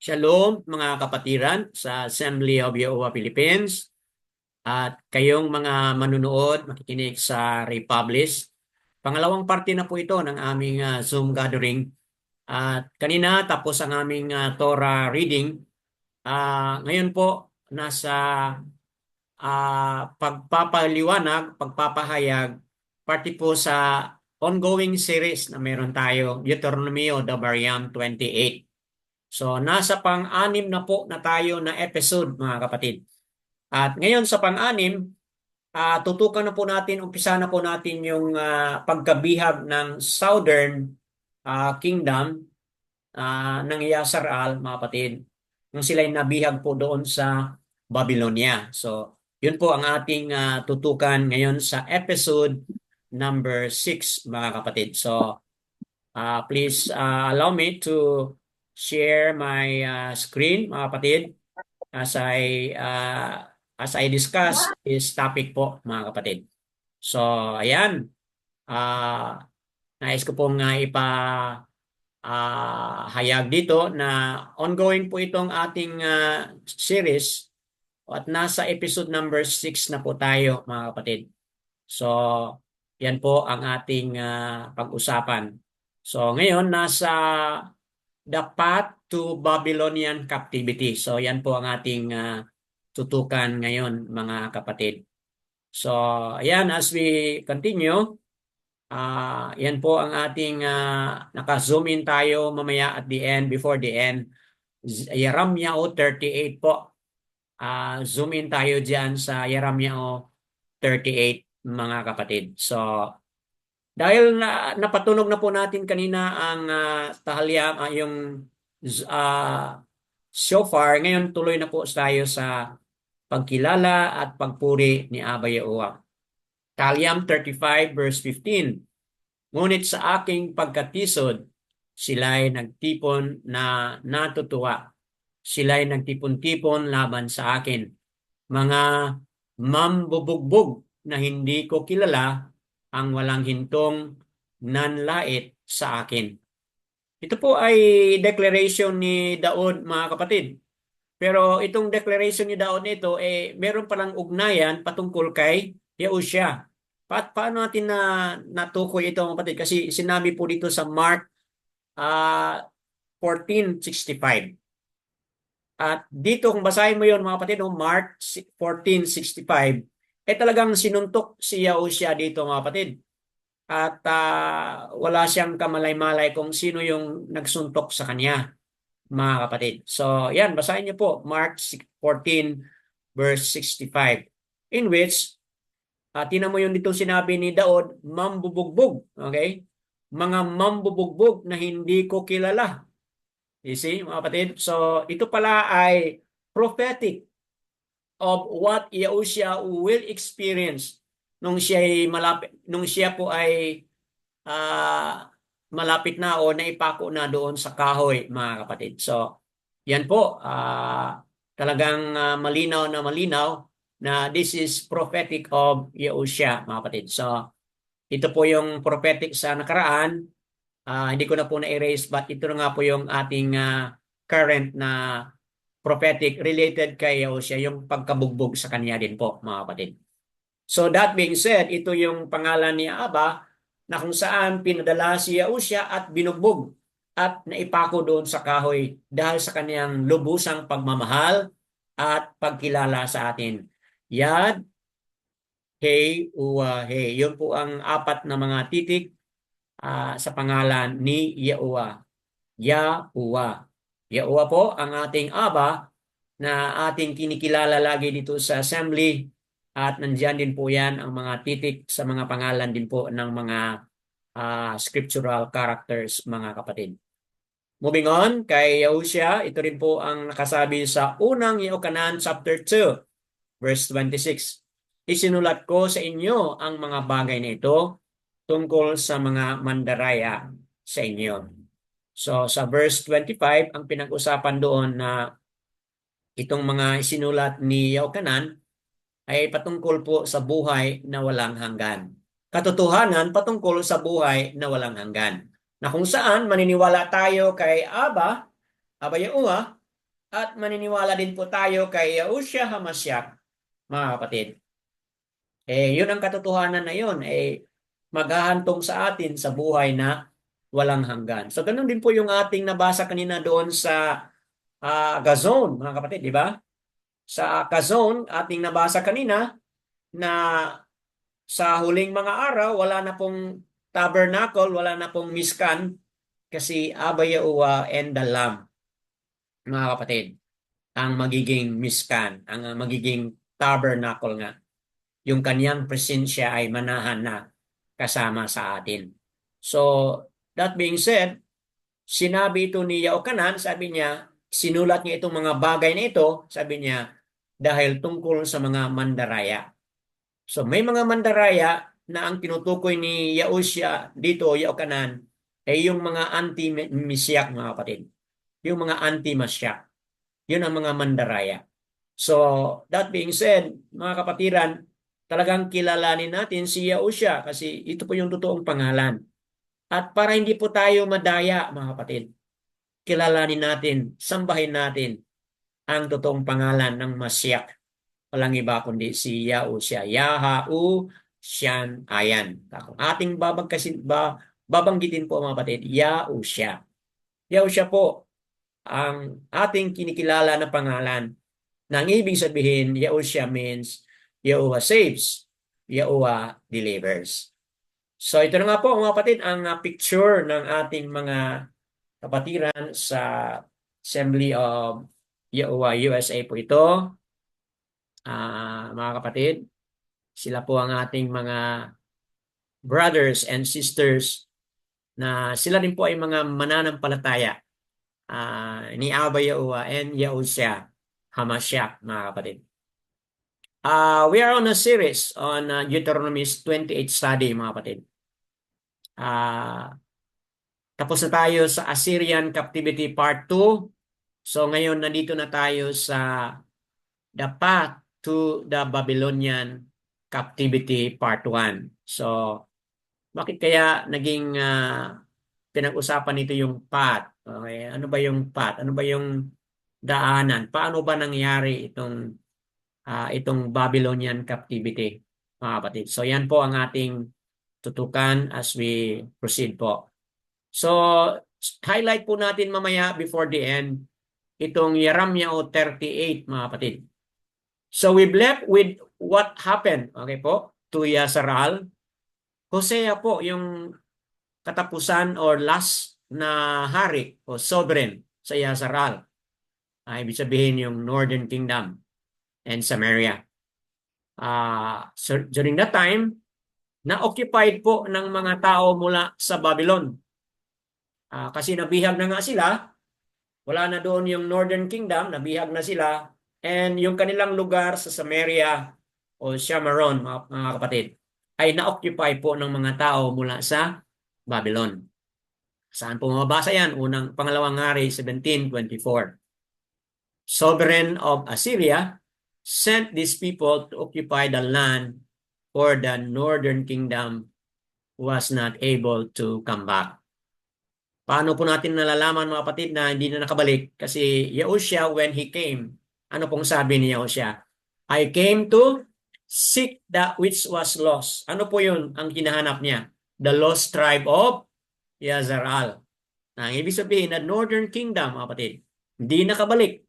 Shalom mga kapatiran sa Assembly of Jehovah Philippines at kayong mga manunood, makikinig sa Republish. Pangalawang parte na po ito ng aming Zoom gathering. At kanina tapos ang aming Torah reading. Ngayon po nasa pagpapaliwanag, pagpapahayag, parte po sa ongoing series na meron tayo, Deuteronomio Devarim 28. So, nasa pang-anim na po na tayo na episode, mga kapatid. At ngayon sa pang-anim, tutukan na po natin, umpisa na po natin yung pagkabihag ng Southern Kingdom ng Yasharal, mga kapatid. Nung sila'y nabihag po doon sa Babylonia. So, yun po ang ating tutukan ngayon sa episode number 6, mga kapatid. So, please allow me to share my screen, mga kapatid, as I discuss this topic po, mga kapatid. So, ayan. Uh, Nais ko pong hayag dito na ongoing po itong ating series at nasa episode number 6 na po tayo, mga kapatid. So, yan po ang ating pag-usapan. So, ngayon, nasa the path to Babylonian captivity. So, yan po ang ating tutukan ngayon, mga kapatid. So, ayan, as we continue, yan po ang ating naka-zoom in tayo mamaya at the end, before the end. Yeremyah 38 po. Zoom in tayo dyan sa Yeremyah 38, mga kapatid. So, dahil napatunog na po natin kanina ang tahalyang, yung shofar, ngayon tuloy na po tayo sa pagkilala at pagpuri ni Abba Yahuwah. Tahalyang 35 verse 15. Ngunit sa aking pagkatisod, sila'y nagtipon na natutuwa. Sila'y nagtipon-tipon laban sa akin. Mga mambubugbog na hindi ko kilala ang walang hintong nanlait sa akin. Ito po ay declaration ni Daud, mga kapatid. Pero itong declaration ni Daud nito, meron palang ugnayan patungkol kay Yehosya. Paano natin natukoy ito, mga kapatid? Kasi sinabi po dito sa Mark 14:65. At dito, kung basahin mo yon, mga kapatid, Mark 14:65, talagang sinuntok si Yehosya dito, mga kapatid. At wala siyang kamalay-malay kung sino yung nagsuntok sa kanya, mga kapatid. So, yan, basahin niyo po, Mark 14 verse 65, in which, tinan mo yung dito sinabi ni Daud, mambubugbog, okay? Mga mambubugbog na hindi ko kilala. You see, mga kapatid? So, ito pala ay prophetic of what Yehosya will experience nung siya po ay malapit na o naipako na doon sa kahoy, mga kapatid. So, yan po, talagang malinaw na this is prophetic of Yehosya, mga kapatid. So, ito po yung prophetic sa nakaraan. Hindi ko na po na-erase, but ito na nga po yung ating current na prophetic related kay Yehosya, yung pagkabugbog sa kanya din po, mga kapatid. So that being said, ito yung pangalan ni Abba na kung saan pinadala si Yehosya at binugbog at naipako doon sa kahoy dahil sa kanyang lubusang pagmamahal at pagkilala sa atin. Yad, Hey, Uwa, Hey. Yun po ang apat na mga titik sa pangalan ni Yahuwah. Yahuwah. Yahuwah po ang ating Aba na ating kinikilala lagi dito sa assembly at nandiyan din po yan ang mga titik sa mga pangalan din po ng mga scriptural characters, mga kapatid. Moving on kay Yehosya, ito rin po ang nakasabi sa unang Yehokanan chapter 2 verse 26. Isinulat ko sa inyo ang mga bagay na ito tungkol sa mga mandaraya sa inyo. So sa verse 25, ang pinag-usapan doon na itong mga isinulat ni Yehokanan ay patungkol po sa buhay na walang hanggan. Katotohanan patungkol sa buhay na walang hanggan. Na kung saan maniniwala tayo kay Abba Yahuwah, at maniniwala din po tayo kay Yahushua HaMashiach, mga kapatid. Yun ang katotohanan na yun, maghahantong sa atin sa buhay na walang hanggan. So, ganun din po yung ating nabasa kanina doon sa Gazon, mga kapatid, di ba? Sa Gazon, ating nabasa kanina na sa huling mga araw, wala na pong tabernacle, wala na pong miskan, kasi Abba Yahuwah and the Lamb, mga kapatid, ang magiging miskan, ang magiging tabernacle nga. Yung kanyang presensya ay manahan na kasama sa atin. So, that being said, sinabi ito ni Yaokanan, sabi niya, sinulat niya itong mga bagay na ito, sabi niya, dahil tungkol sa mga mandaraya. So, may mga mandaraya na ang tinutukoy ni Yahushua dito, Yaokanan, ay yung mga anti-misyak, mga kapatid. Yung mga anti-masyak. Yun ang mga mandaraya. So, that being said, mga kapatiran, talagang kilalanin natin si Yahushua kasi ito po yung totoong pangalan. At para hindi po tayo madaya, mga kapatid, kilalanin natin, sambahin natin ang totoong pangalan ng Masyak. Walang iba kundi si Yahushua. Yahu Siyan Ayan. Kung ating babanggitin po, mga kapatid, Yahushua. Yahushua po ang ating kinikilala na pangalan. Nang ibig sabihin, Yahushua means Yahuwah saves, Yahuwah delivers. So ito na nga po mga kapatid, ang picture ng ating mga kapatiran sa Assembly of Yahuwah USA po ito. Mga kapatid, sila po ang ating mga brothers and sisters na sila din po ay mga mananampalataya ni Abba Yahuwah and Yahushua HaMashiach, mga kapatid. We are on a series on Deuteronomy 28 study, mga kapatid. Tapos na tayo sa Assyrian Captivity Part 2. So ngayon nandito na tayo sa The Path to the Babylonian Captivity Part 1. So bakit kaya naging pinag-usapan nito yung path? Okay? Ano ba yung path? Ano ba yung daanan? Paano ba nangyari itong Babylonian captivity, mga kapatid? So yan po ang ating tutukan as we proceed po. So, highlight po natin mamaya before the end itong Yeremia 38, mga kapatid. So, we've left with what happened, okay po, to Yazaral. Hosea po, yung katapusan or last na hari o sovereign sa Yazaral. Ibig sabihin yung Northern Kingdom and Samaria. So during that time, na-occupied po ng mga tao mula sa Babylon. Kasi nabihag na nga sila, wala na doon yung Northern Kingdom, nabihag na sila, and yung kanilang lugar sa Samaria o Shamaron, mga kapatid, ay na-occupy po ng mga tao mula sa Babylon. Saan po mababasa yan? Pangalawang hari, 17:24. Sovereign of Assyria sent these people to occupy the land, for the Northern Kingdom was not able to come back. Paano po natin nalalaman, mga kapatid, na hindi na nakabalik? Kasi Yahushua, when he came, ano pong sabi ni Yahushua? I came to seek that which was lost. Ano po yun ang hinahanap niya? The lost tribe of Yazaral. Ang ibig sabihin, the Northern Kingdom, mga kapatid, hindi nakabalik.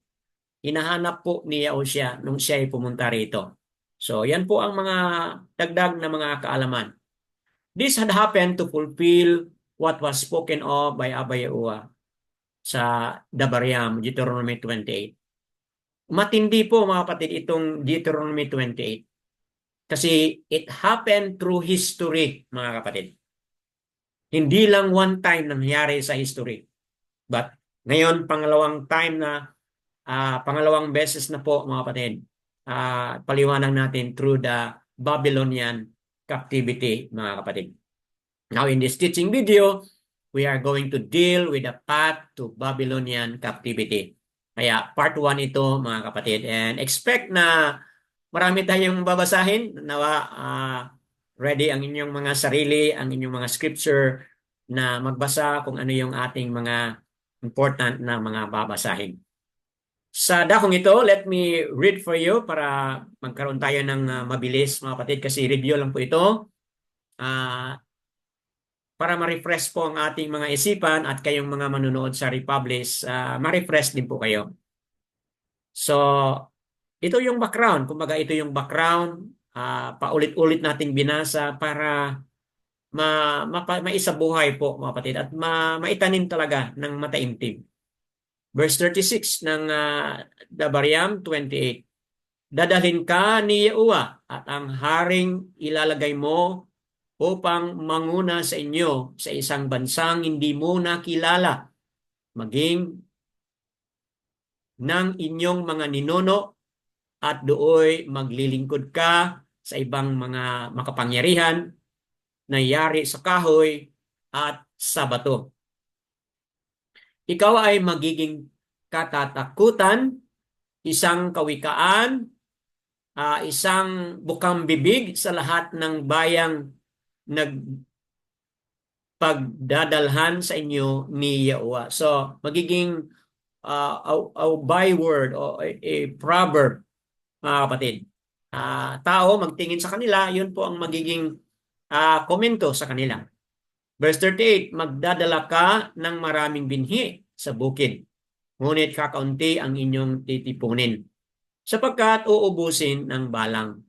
Hinahanap po ni Yahushua nung siya ay pumunta rito. So, yan po ang mga dagdag na mga kaalaman. This had happened to fulfill what was spoken of by Abba Yahuwah sa Dabaryam, Deuteronomy 28. Matindi po, mga kapatid, itong Deuteronomy 28. Kasi it happened through history, mga kapatid. Hindi lang one time nangyari sa history. But ngayon, pangalawang beses na po, mga kapatid, paliwanag natin through the Babylonian captivity, mga kapatid. Now, in this teaching video, we are going to deal with the path to Babylonian captivity. Kaya part 1 ito, mga kapatid. And expect na marami tayong babasahin. Nawa, ready ang inyong mga sarili, ang inyong mga scripture na magbasa kung ano yung ating mga important na mga babasahin. Sa dakong ito, let me read for you para magkaroon tayo ng mabilis mga kapatid kasi review lang po ito. Ah, para ma-refresh po ang ating mga isipan at kayong mga manunood sa Republish, ma-refresh din po kayo. So, ito yung background. Kumbaga, ito yung background. Paulit-ulit nating binasa para maisabuhay po mga kapatid at maitanim talaga ng mataimtim. Verse 36 ng Dabariam 28. Dadalhin ka ni Yehowa at ang haring ilalagay mo upang manguna sa inyo sa isang bansang hindi mo nakilala, maging ng inyong mga ninuno at dooy maglilingkod ka sa ibang mga makapangyarihan na yari sa kahoy at sa bato. Ikaw ay magiging katatakutan, isang kawikaan, isang bukang bibig sa lahat ng bayang nagpagdadalhan sa inyo ni Yahuwah. So, magiging a byword o a proverb, mga kapatid. Tao magtingin sa kanila, yun po ang magiging komento sa kanila. Verse 38, magdadala ka ng maraming binhi sa bukid, ngunit kakaunti ang inyong titipunin, sapagkat uubusin ng balang.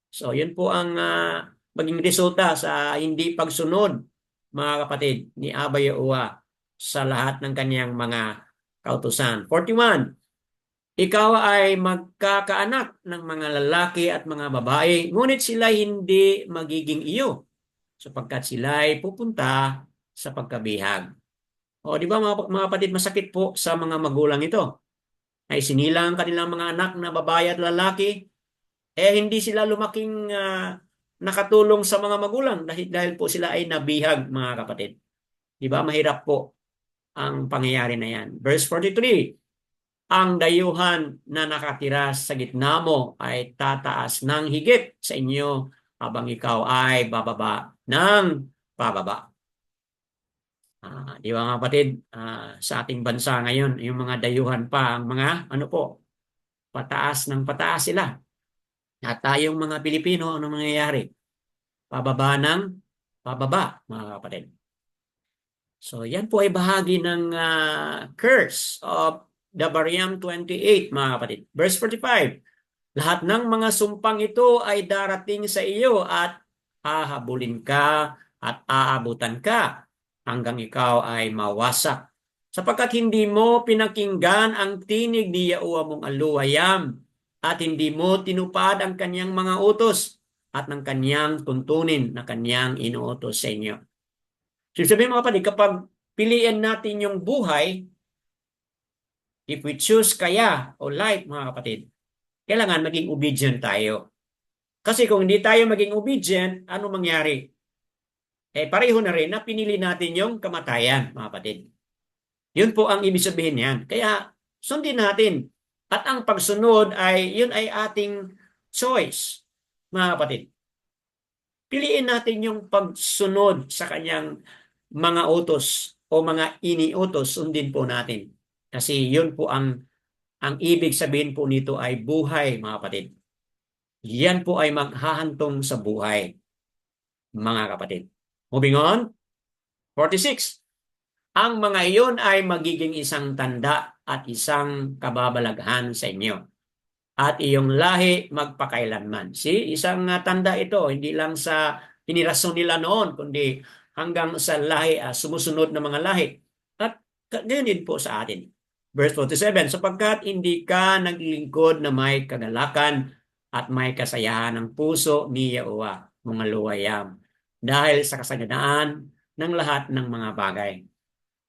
So, yun po ang maging resulta sa hindi pagsunod, mga kapatid, ni Abba Yahuwah sa lahat ng kanyang mga kautusan. 41, ikaw ay magkakaanak ng mga lalaki at mga babae, ngunit sila hindi magiging iyo, sapagkat sila ay pupunta sa pagkabihag. O, di ba mga kapatid, masakit po sa mga magulang ito. Ay sinilang kanilang mga anak na babae at lalaki, hindi sila lumaking nakatulong sa mga magulang dahil po sila ay nabihag, mga kapatid. Di ba? Mahirap po ang pangyayari na yan. Verse 43, ang dayuhan na nakatira sa gitna mo ay tataas ng higit sa inyo habang ikaw ay bababa ng pababa. Di ba mga kapatid, sa ating bansa ngayon, yung mga dayuhan pa, ang mga ano po, pataas ng pataas sila. At tayong mga Pilipino, ano mangyayari? Pababa ng pababa, mga kapatid. So yan po ay bahagi ng curse of Dabariam 28, mga kapatid. Verse 45, lahat ng mga sumpang ito ay darating sa iyo at hahabulin ka at aabutan ka hanggang ikaw ay mawasak. Sapagkat hindi mo pinakinggan ang tinig ni Yahuwah mong aluwayam at hindi mo tinupad ang kanyang mga utos at ng kanyang tuntunin na kanyang inuutos sa inyo. So sabihin mga kapatid, kapag piliin natin yung buhay, if we choose kaya o life, mga kapatid, kailangan maging obedient tayo. Kasi kung hindi tayo maging obedient, ano mangyari? Pareho na rin na pinili natin yung kamatayan, mga kapatid. Yun po ang ibig sabihin niyan. Kaya sundin natin. At ang pagsunod ay, yun ay ating choice, mga kapatid. Piliin natin yung pagsunod sa kanyang mga utos o mga iniutos, sundin po natin. Kasi yun po ang ibig sabihin po nito ay buhay, mga kapatid. Yan po ay maghahantong sa buhay, mga kapatid. Moving on, 46. Ang mga iyon ay magiging isang tanda at isang kababalaghan sa inyo. At iyong lahi magpakailanman. See, isang tanda ito, hindi lang sa pinirason nila noon, kundi hanggang sa lahi, sumusunod na mga lahi. At ganyan din po sa atin. Verse 47, sapagkat hindi ka naglingkod na may kagalakan at may kasayahan ng puso ni Yahuwah, mga luwayam, dahil sa kasaganaan ng lahat ng mga bagay.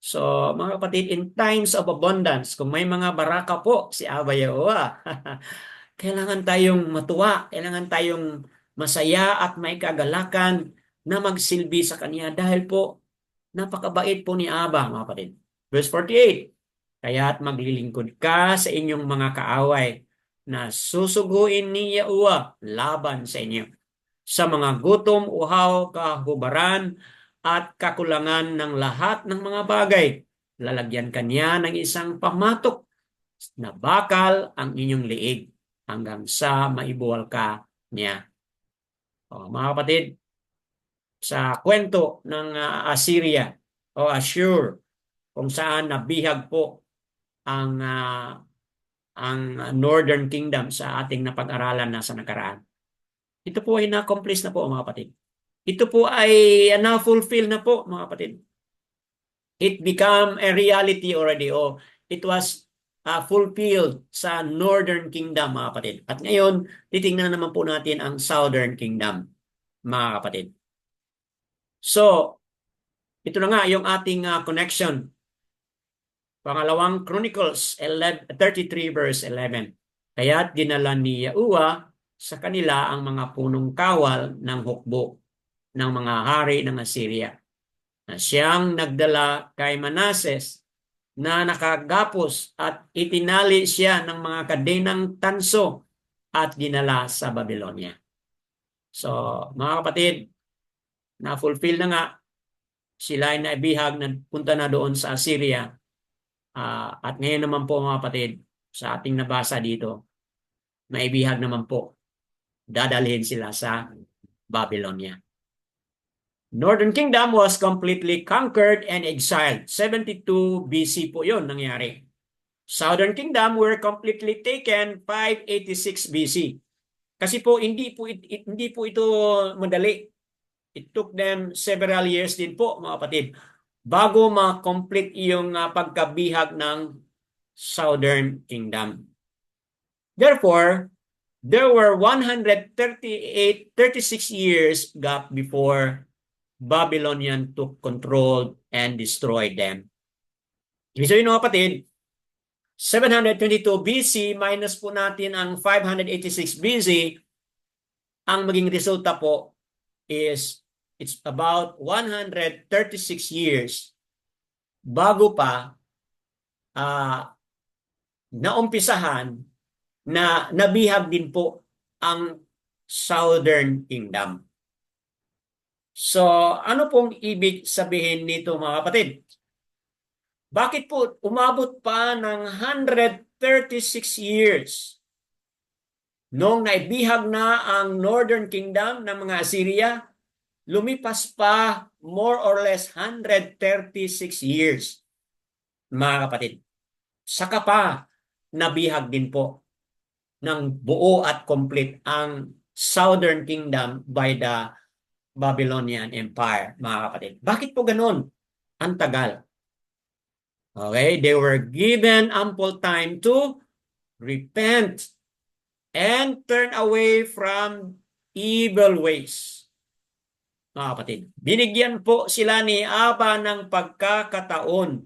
So, mga kapatid, in times of abundance, kung may mga baraka po si Abba Yahuwah, kailangan tayong matuwa, kailangan tayong masaya at may kagalakan na magsilbi sa Kanya dahil po napakabait po ni Abba, mga kapatid. Verse 48, kaya't maglilingkod ka sa inyong mga kaaway na susuguin ni Yahuwah laban sa inyo. Sa mga gutom, uhaw, kahubaran, at kakulangan ng lahat ng mga bagay, lalagyan kanya ng isang pamatok na bakal ang inyong liig hanggang sa maibuwal ka niya. Mga kapatid, sa kwento ng Assyria o Assure, kung saan nabihag po ang Northern Kingdom sa ating napag-aralan na sa nakaraan. Ito po ay na-accomplish na po mga kapatid. Ito po ay na-fulfill na po mga kapatid. It became a reality already. It was fulfilled sa Northern Kingdom mga kapatid. At ngayon, titingnan naman po natin ang Southern Kingdom mga kapatid. So, ito na nga yung ating connection. Pangalawang Chronicles 33 verse 11. Kaya't dinala ni Yahuwah sa kanila ang mga punong kawal ng hukbo ng mga hari ng Assyria, na siyang nagdala kay Manases na nakagapos at itinali siya ng mga kadenang tanso at dinala sa Babylonia. So, mga kapatid, na-fulfill na nga, sila ay naibihag na punta na doon sa Assyria. At ngayon naman po mga kapatid, sa ating nabasa dito, naibihag naman po, dadalhin sila sa Babylonia. Northern Kingdom was completely conquered and exiled. 72 BC po yun nangyari. Southern Kingdom were completely taken 586 BC. Kasi po hindi po ito madali. It took them several years din po mga kapatid bago ma-complete yung pagkabihag ng Southern Kingdom. Therefore, there were 36 years gap before Babylonian took control and destroyed them. Ibig sabihin mga kapatid, 722 BC minus po natin ang 586 BC, ang maging resulta po is it's about 136 years bago pa naumpisahan na nabihag din po ang Southern Kingdom. So, ano pong ibig sabihin nito mga kapatid? Bakit po umabot pa ng 136 years nung naibihag na ang Northern Kingdom ng mga Assyria? Lumipas pa more or less 136 years, mga kapatid. Saka pa nabihag din po ng buo at complete ang Southern Kingdom by the Babylonian Empire, mga kapatid. Bakit po ganun? Ang tagal. Okay, they were given ample time to repent and turn away from evil ways. Mga kapatid, binigyan po sila ni Aba ng pagkakataon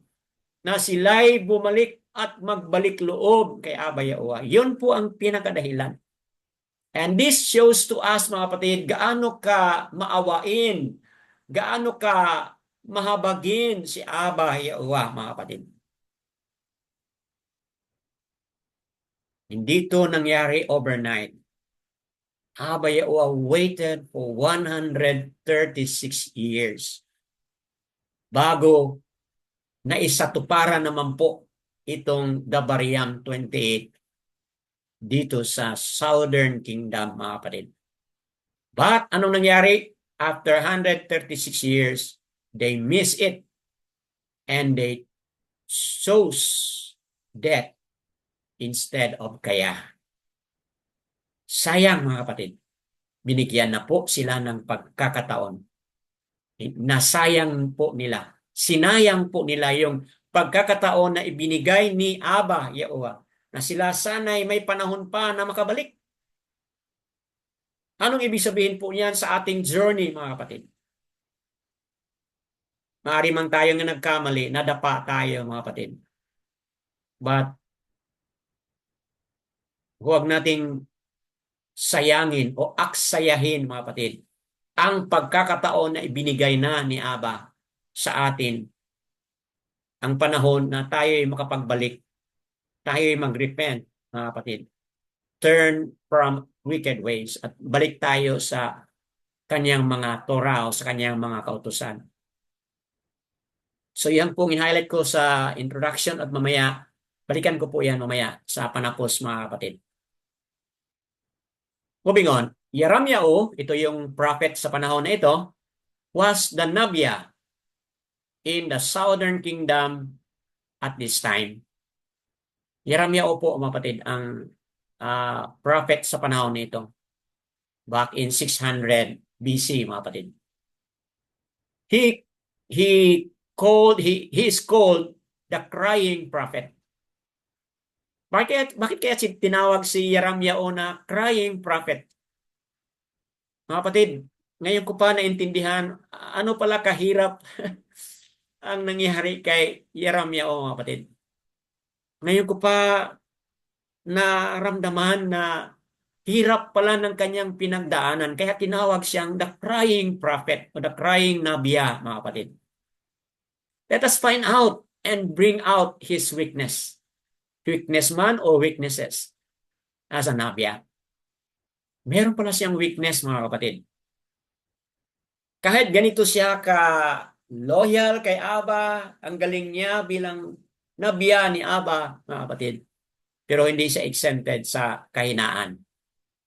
na sila'y bumalik at magbalik loob kay Aba Yahuwah. Yun po ang pinakadahilan. And this shows to us, mga kapatid, gaano ka maawain, gaano ka mahabagin si Aba Yahuwah, mga kapatid. Hindi ito nangyari overnight. Aba Yahuwah waited for 136 years bago naisatuparan naman po itong Dabariam 28 dito sa Southern Kingdom, mga kapatid. But anong nangyari? After 136 years, they miss it and they chose death instead of kaya. Sayang mga kapatid, binigyan na po sila ng pagkakataon. Nasayang po nila. Sinayang po nila yung pagkakataon na ibinigay ni Aba Yahuwah na sila sana'y may panahon pa na makabalik. Anong ibig sabihin po niyan sa ating journey, mga kapatid? Maaari man tayo nga nagkamali, nadapa tayo, mga kapatid. But huwag nating sayangin o aksayahin, mga kapatid, ang pagkakataon na ibinigay na ni Aba sa atin. Ang panahon na tayo ay makapagbalik, tayo ay mag-repent, mga kapatid. Turn from wicked ways at balik tayo sa kanyang mga Torah o sa kanyang mga kautusan. So yan pong in-highlight ko sa introduction at mamaya Balikan ko po yan mamaya sa panapos mga kapatid. Moving on, Yeramyao, ito yung prophet sa panahon na ito, was the Nabia in the southern kingdom at this time. Yeramyao po mga kapatid ang prophet sa panahon nito back in 600 BC mga kapatid. He he is called the crying prophet. Bakit kaya tinawag si Yeramyao na crying prophet? Mga kapatid, ngayon ko pa naintindihan ano pala kahirap ang nangyari kay Yeramyao mga kapatid. Ngayon ko pa naramdaman na hirap pala ng kanyang pinagdaanan kaya tinawag siyang the crying prophet o the crying Nabia mga kapatid. Let us find out and bring out his weakness. Weakness man o weaknesses as a Nabia. Meron pala siyang weakness mga kapatid. Kahit ganito siya ka loyal kay Aba, ang galing niya bilang Nabia ni Aba mga kapatid. Pero hindi siya exempted sa kahinaan.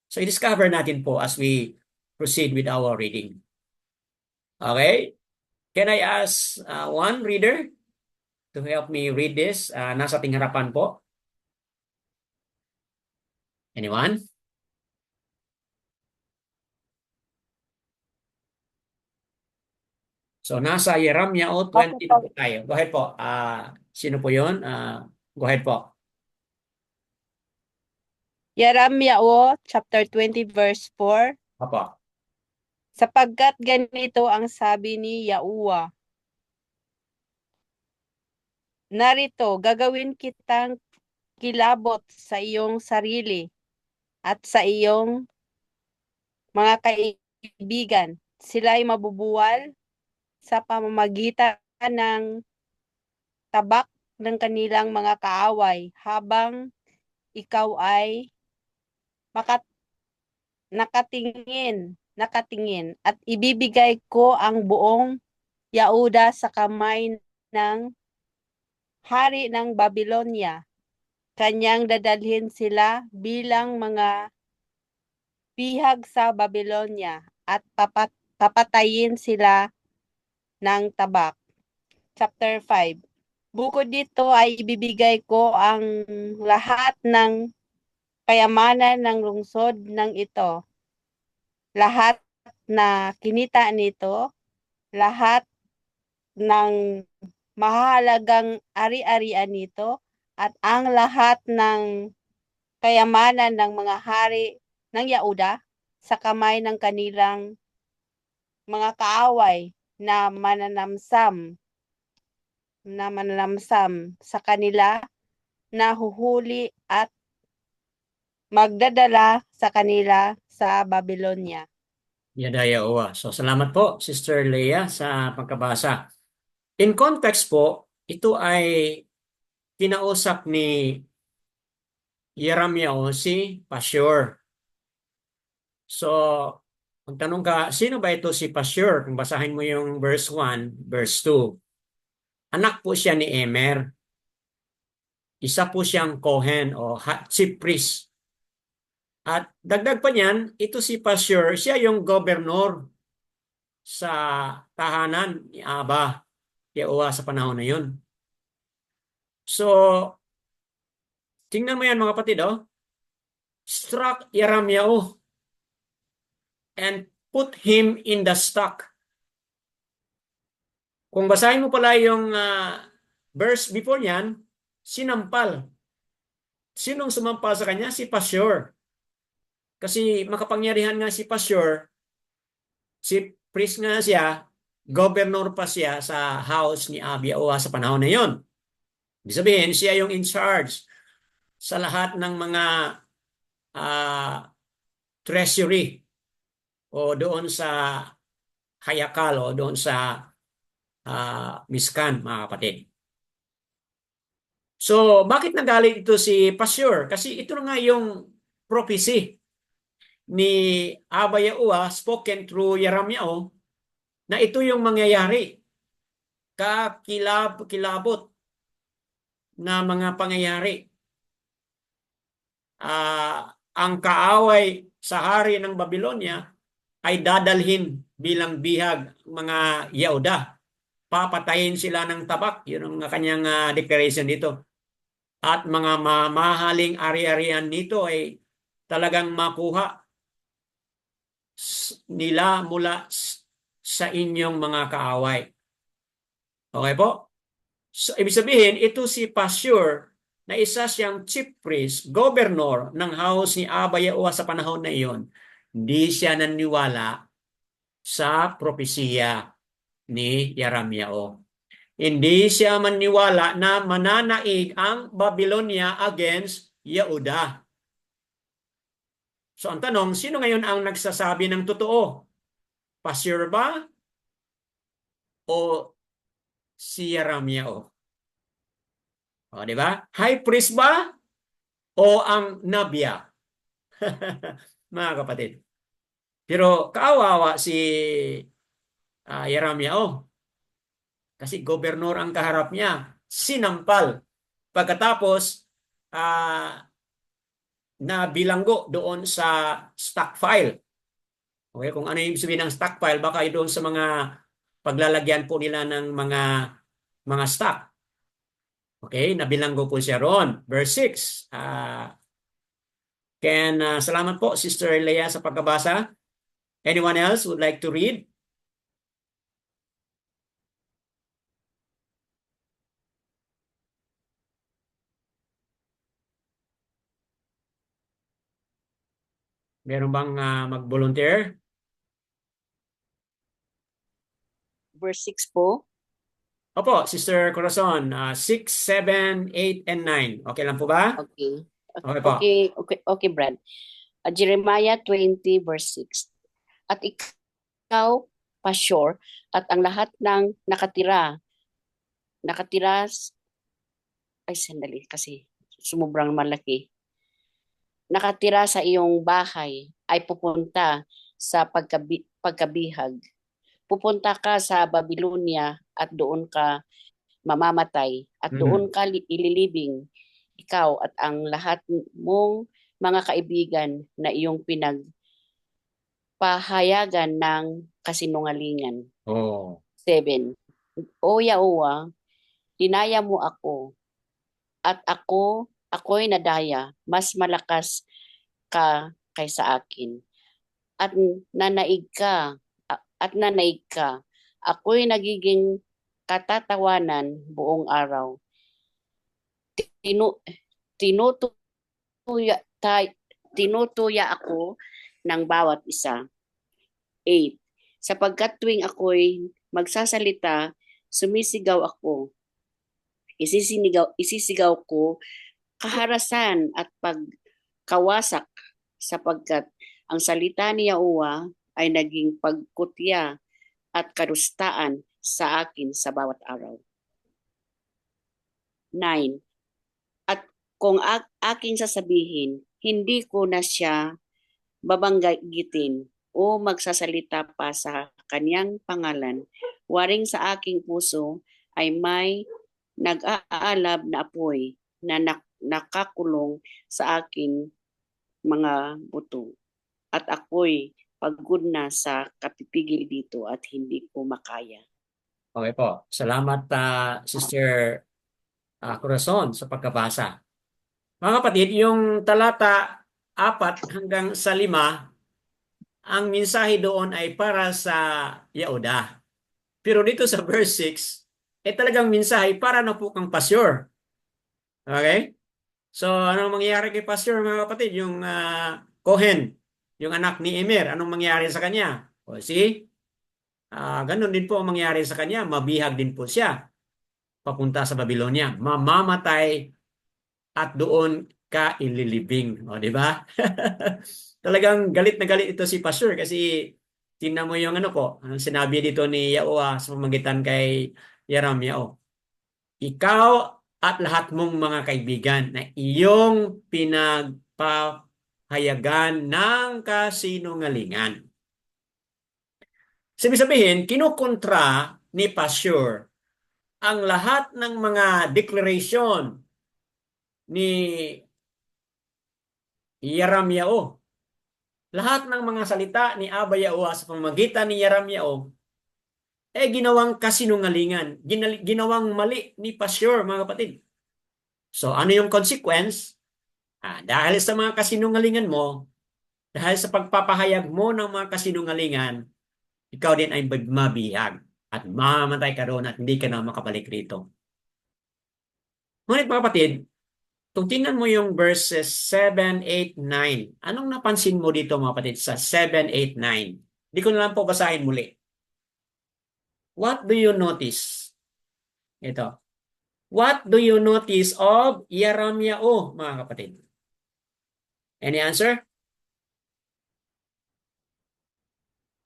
So i-discover natin po as we proceed with our reading. Okay? Can I ask one reader to help me read this? Nasa ating harapan po. Anyone? So nasa Yeramyao 20 po tayo. Go ahead po. Sino po yun? Go ahead po. Yeramyao chapter 20 verse 4. Opo. Sapagkat ganito ang sabi ni Yahuwah, narito, gagawin kitang kilabot sa iyong sarili at sa iyong mga kaibigan. Sila'y mabubuwal sa pamamagitan ng tabak ng kanilang mga kaaway habang ikaw ay nakatingin at ibibigay ko ang buong Yahuda sa kamay ng hari ng Babylonia. Kanyang dadalhin sila bilang mga bihag sa Babylonia at papatayin sila ng tabak. Chapter 5. Bukod dito ay ibibigay ko ang lahat ng kayamanan ng lungsod ng ito. Lahat na kinita nito, lahat ng mahalagang ari-arian nito, at ang lahat ng kayamanan ng mga hari ng Yahuda sa kamay ng kanilang mga kaaway na mananamsam sa kanila, na huhuli at magdadala sa kanila sa Babylonia. Yadaya Owa. So salamat po, Sister Leah, sa pagkabasa. In context po, ito ay kinausap ni Yeramyao si Pashur. So, kung tanong ka, sino ba ito si Pashur? Kung basahin mo yung verse 1, verse 2. Anak po siya ni Emer. Isa po siyang Kohen o chief priest. At dagdag pa niyan, ito si Pashur, siya yung governor sa tahanan ni Aba, Yahuwah sa panahon na yun. So, tingnan mo yan mga kapatid, oh. Struck Yeramyao and put him in the stock. Kung basahin mo pala yung verse before niyan, sinampal. Sinong sumampal sa kanya? Si Pashur. Kasi makapangyarihan nga si Pashur, si priest nga siya, governor pa siya sa house ni Yahuwah sa panahon na yon. Ibig sabihin, siya yung in charge sa lahat ng mga treasury o doon sa hayakal o doon sa miskan, mga kapatid. So, bakit nagalit ito si Pashur? Kasi ito na nga yung prophecy ni Aba Yahuwah spoken through Yeramyao na ito yung mangyayari. Kilabot na mga pangyayari. Ang kaaway sa hari ng Babylonia ay dadalhin bilang bihag mga Yehuda. Papatayin sila ng tabak. Yun ang kanyang declaration dito. At mga mamahaling ari-arian nito ay talagang makuha nila mula sa inyong mga kaaway. Okay po? So, ibig sabihin, ito si Pashur na isa siyang chief priest, governor ng house ni Abba Yahuwah sa panahon na iyon. Hindi siya naniwala sa propesiya ni Yeremiah. Hindi siya maniwala na mananaig ang Babylonia against Yehuda. So ang tanong, sino ngayon ang nagsasabi ng totoo? Pashur ba o si Yeremiah? O, di ba? High priest ba o ang nabya? Mga kapatid. Pero kaawawa si Yeremiah. Kasi gobernur ang kaharap niya. Sinampal. Pagkatapos, na bilanggo doon sa stock file. Okay, kung ano yung sabihin ng stock file, baka doon sa mga paglalagyan po nila ng mga stock. Okay, nabilanggo po siya roon. Verse 6. Salamat po, Sister Leia, sa pagkabasa. Anyone else would like to read? Meron bang mag-volunteer? Verse 6 po. Opo, Sister Corazon, 6, 7, 8, and 9. Okay lang po ba? Okay. Okay po. Okay, Brad. Jeremiah 20 verse 6. At ikaw, Pashur, at ang lahat ng nakatira, ay sandali kasi sumubrang malaki. Nakatira sa iyong bahay ay pupunta sa pagkabihag. Pupunta ka sa Babylonia at doon ka mamamatay at doon ka ililibing, ikaw at ang lahat mong mga kaibigan na iyong pinagpahayagan ng kasinungalingan. 7. O Yahuwah, dinaya mo ako at ako'y nadaya, mas malakas ka kaysa akin. At nanaig ka, ako'y nagiging katatawanan buong araw. Tinutuya ako ng bawat isa. 8. Sapagkat tuwing ako'y magsasalita, sumisigaw ako. Isisigaw ko kaharasan at pagkawasak sapagkat ang salita ni Yahuwah ay naging pagkutya at karustaan sa akin sa bawat araw. 9. At kung aking sasabihin, hindi ko na siya babanggitin o magsasalita pa sa kanyang pangalan, waring sa aking puso ay may nag-aalab na apoy na nakakulong sa aking mga buto. At ako'y pagod na sa kapipigil dito at hindi ko makaya. Okay po. Salamat, Sister Corazon, sa pagkabasa. Mga kapatid, yung talata 4 hanggang sa 5, ang mensahe doon ay para sa Yehuda. Pero dito sa verse 6, talagang mensahe para na po kang Pashur. Okay? So, anong mangyayari kay Pashur, mga kapatid? Yung Kohen, yung anak ni Emir, anong mangyayari sa kanya? O, see? Ganun din po ang mangyayari sa kanya. Mabihag din po siya papunta sa Babylonia. Mamamatay at doon ka ililibing. O, di ba? Talagang galit na galit ito si Pashur kasi tingnan mo yung ano po, ang sinabi dito ni Yahuwah sa pamamagitan kay Yeremiah. Ikaw at lahat mong mga kaibigan na iyong pinagpahayagan ng kasinungalingan. Sabi sabihin, kinukontra ni Pashur ang lahat ng mga declaration ni Yeramyao, lahat ng mga salita ni Abba Yahuwah sa pamamagitan ni Yeramyao, ginawang kasinungalingan, ginawang mali ni Pastor, mga kapatid. So, ano yung consequence? Dahil sa mga kasinungalingan mo, dahil sa pagpapahayag mo ng mga kasinungalingan, ikaw din ay mabihag at mamamatay ka roon at hindi ka na makabalik rito. Ngunit mga kapatid, kung tingnan mo yung verses 7, 8, 9, anong napansin mo dito mga kapatid sa 7, 8, 9? Hindi ko na lang po basahin muli. What do you notice? Ito. What do you notice of Yeramyao, mga kapatid? Any answer?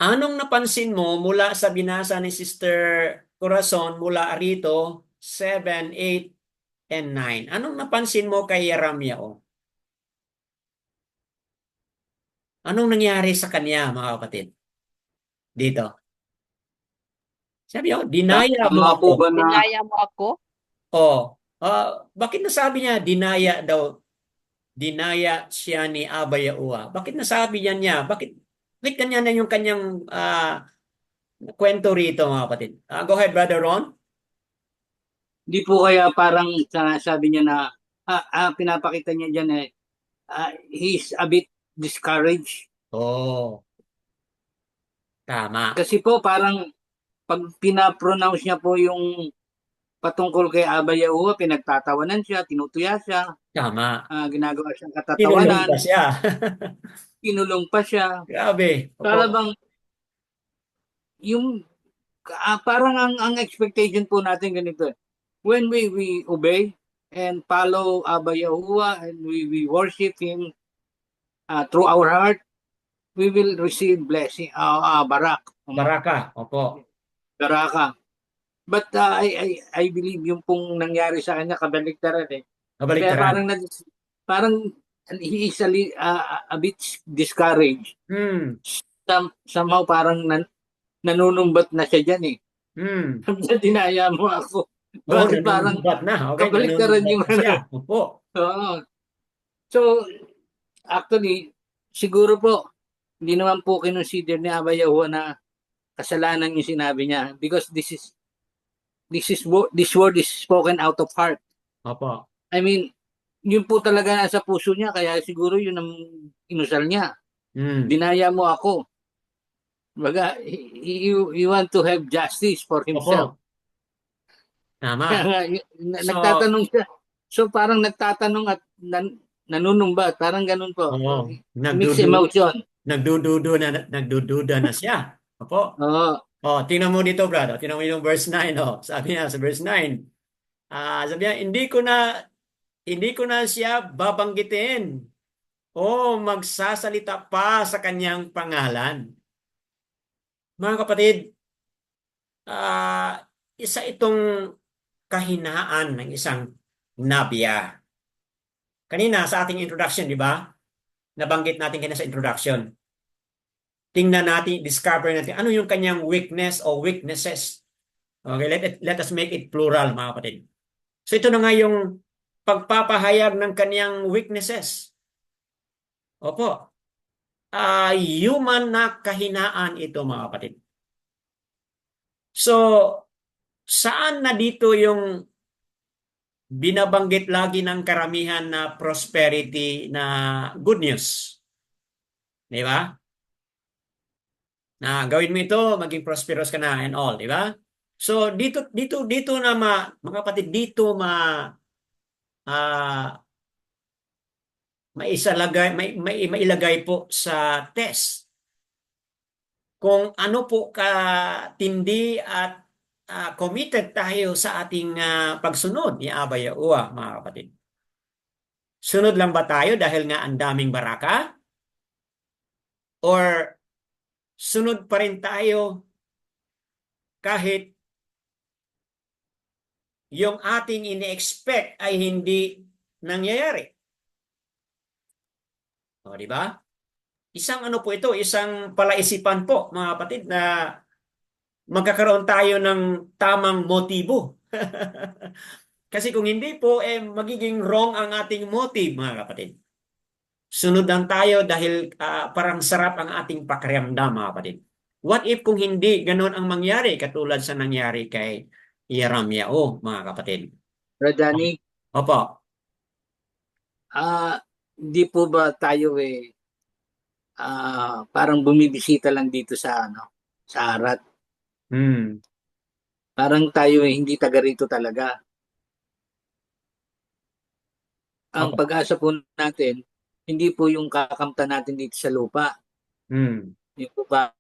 Anong napansin mo mula sa binasa ni Sister Corazon mula rito 7, 8, and 9? Anong napansin mo kay Yeramyao? Anong nangyari sa kanya, mga kapatid? Dito. Sabi ko, dinaya mo Tama ako. po ba na Dinaya mo ako? Oh, bakit nasabi niya dinaya daw? Dinaya siya ni Abba Yahuwah. Bakit nasabi niya? Bakit kanya na yung kanyang kwento rito, mga kapatid? Go ahead, Brother Ron. di po kaya parang sabi niya na pinapakita niya diyan he's a bit discouraged Oh, tama. kasi po parang pag pina-pronounce niya po yung patungkol kay Abba Yahuwah, pinagtatawanan siya, tinutuya siya, Tama. ginagawa siyang Tinulong katatawanan, pa siya. kinulong pa siya. Grabe. Para Opo. bang yung parang ang expectation po natin ganito. When we obey and follow Abba Yahuwah and we worship him through our heart, we will receive blessing, barak, Baraka. Opo. baraka. But I believe yung pong nangyari sa kanya kabaligtaran eh. Kaya Kabaliktaran. parang he is a bit discouraged. Hmm. Somehow parang nanunumbat na siya dyan eh. Hmm. Dinaya mo ako. Oo, Bakit parang nanunumbat na. Okay, kabaligtaran nanunumbat yung na siya. Opo. Oo. So, actually, siguro po, hindi naman po kinonsider ni Abba Yahuwah na kasalanan yung sinabi niya because this word is spoken out of heart. Opo. I mean, yun po talaga nasa puso niya kaya siguro yun ang inusal niya. Hmm. Dinaya mo ako. Baga, he want to have justice for himself. Opo. Tama. Kaya nga, So, nagtatanong siya. So parang nagtatanong at nanunumbat. Parang ganun po. Mixed emotion. nagdududa na siya. Opo. Oo. Tingnan mo dito, brother. Tingnan mo yung verse 9. Sabi niya sa verse 9. Sabi niya, hindi ko na siya babanggitin o magsasalita pa sa kanyang pangalan. Mga kapatid, isa itong kahinaan ng isang nabya. Kanina sa ating introduction, di ba? Nabanggit natin kanina sa introduction. Tingnan natin, discover natin ano yung kanyang weakness o weaknesses. Okay, let us make it plural, mga kapatid. So ito na nga yung pagpapahayag ng kanyang weaknesses. Opo. Human na kahinaan ito, mga kapatid. So, saan na dito yung binabanggit lagi ng karamihan na prosperity na good news? Di ba? Na gawin mo ito, maging prosperous ka na and all, di ba? So, dito na mga kapatid, dito mailagay po sa test kung ano po katindi at committed tayo sa ating pagsunod ni Abba Yahuwah, mga kapatid. Sunod lang ba tayo dahil nga ang daming baraka? Or sunod pa rin tayo kahit yung ating ini-expect ay hindi nangyayari? Di ba? Isang ano po ito, isang palaisipan po, mga kapatid, na magkakaroon tayo ng tamang motibo Kasi kung hindi po, magiging wrong ang ating motive, mga kapatid. Sunod lang tayo dahil parang sarap ang ating pakiramdam, mga kapatid. What if kung hindi ganun ang mangyari, katulad sa nangyari kay Yeramyao, mga kapatid? Radhani, Opo. di po ba tayo parang bumibisita lang dito sa sa Arat. Hmm. Parang tayo hindi taga rito talaga. Ang Opo. pag-asa po natin, hindi po yung kakamtan natin dito sa lupa. Hmm. Di po ba?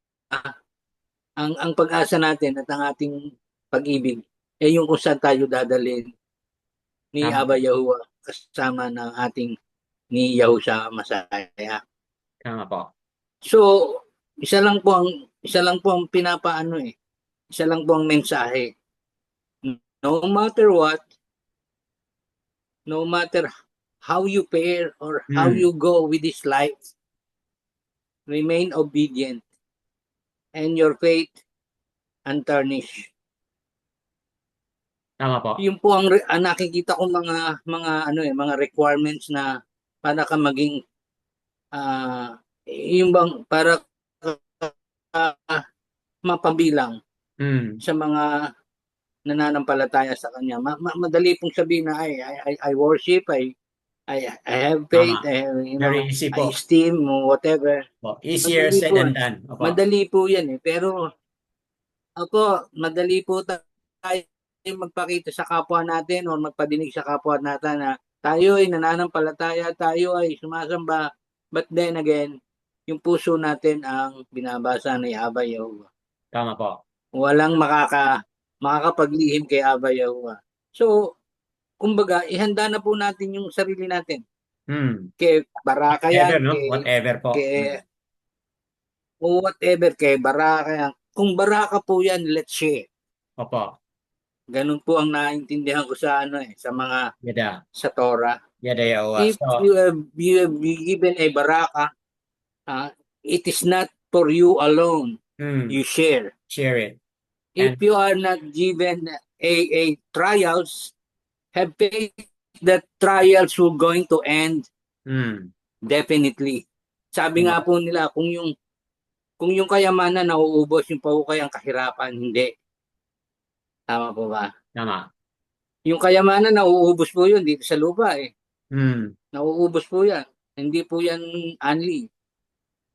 Ang pag-asa natin at ang ating pag-ibig yung kung saan tayo dadalhin ni Tama. Aba Yahuwah kasama ng ating ni Yahusha Masaya. Tama po. So, isa lang po ang pinapaano Isa lang po ang mensahe. No matter what, no matter how you fare or how Hmm. you go with this life, remain obedient and your faith untarnished. Tama po. Yun po ang nakikita ko mga requirements na para ka maging yung bang para mapabilang Hmm. sa mga nananampalataya sa kanya. Madali pong sabihin na I worship, I have faith, Tama. Very easy I po. esteem, whatever. Po. Easier Madali said po than done. Opo. Madali po yan pero madali po tayo magpakita sa kapwa natin o magpadinig sa kapwa natin na tayo ay nananampalataya, tayo ay sumasamba, but then again, yung puso natin ang binabasa ni Aba Yahuwah. Tama po. Walang makakapaglihim kay Aba Yahuwah. So, kumbaga, ihanda na po natin yung sarili natin. Hmm. Kay Baraka Whatever, yan, no? Whatever po. whatever, kay Baraka yan. Kung Baraka po yan, let's share. Opo. Ganun po ang naintindihan ko sa sa mga Yada. sa Torah. Yada yawa. If So, you have given a Baraka, it is not for you alone. You share. share it. If you are not given a trials, have faith that trials will going to end definitely. Sabi nga po nila kung yung kayamanan nauubos, yung pahukay ang kahirapan, hindi. Tama po ba? Tama. Yung kayamanan nauubos po yun dito sa lupa Nauubos po yan. Hindi po yan unli.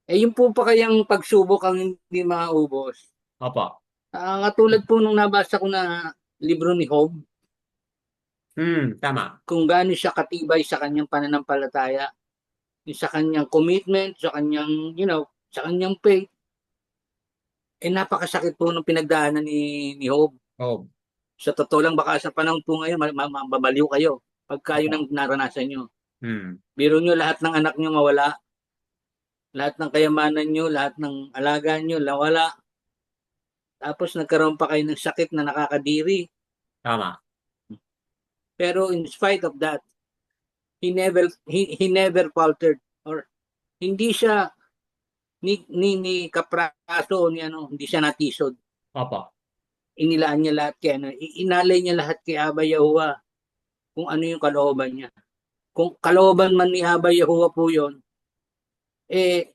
Yung po pa kayang pagsubok ang hindi maubos. Opo. Katulad po nung nabasa ko na libro ni Job, Tama. kung gaano siya katibay sa kanyang pananampalataya, sa kanyang commitment, sa kanyang, sa kanyang faith. Napakasakit po nung pinagdaanan ni Job. Oh. Sa totoo lang, baka sa panahon po ngayon, mababaliw kayo pagka yun ang naranasan nyo. Biro nyo, lahat ng anak nyo mawala. Lahat ng kayamanan nyo, lahat ng alaga nyo, nawala. Tapos nagkaroon pa kayo ng sakit na nakakadiri. Tama. Pero in spite of that, he never faltered, or hindi siya ni kapraso hindi siya natisod. Opo. Inilaan niya lahat inalay niya lahat kay Aba Yahuwah kung ano yung kalooban niya. Kung kalooban man ni Aba Yahuwah po yun, he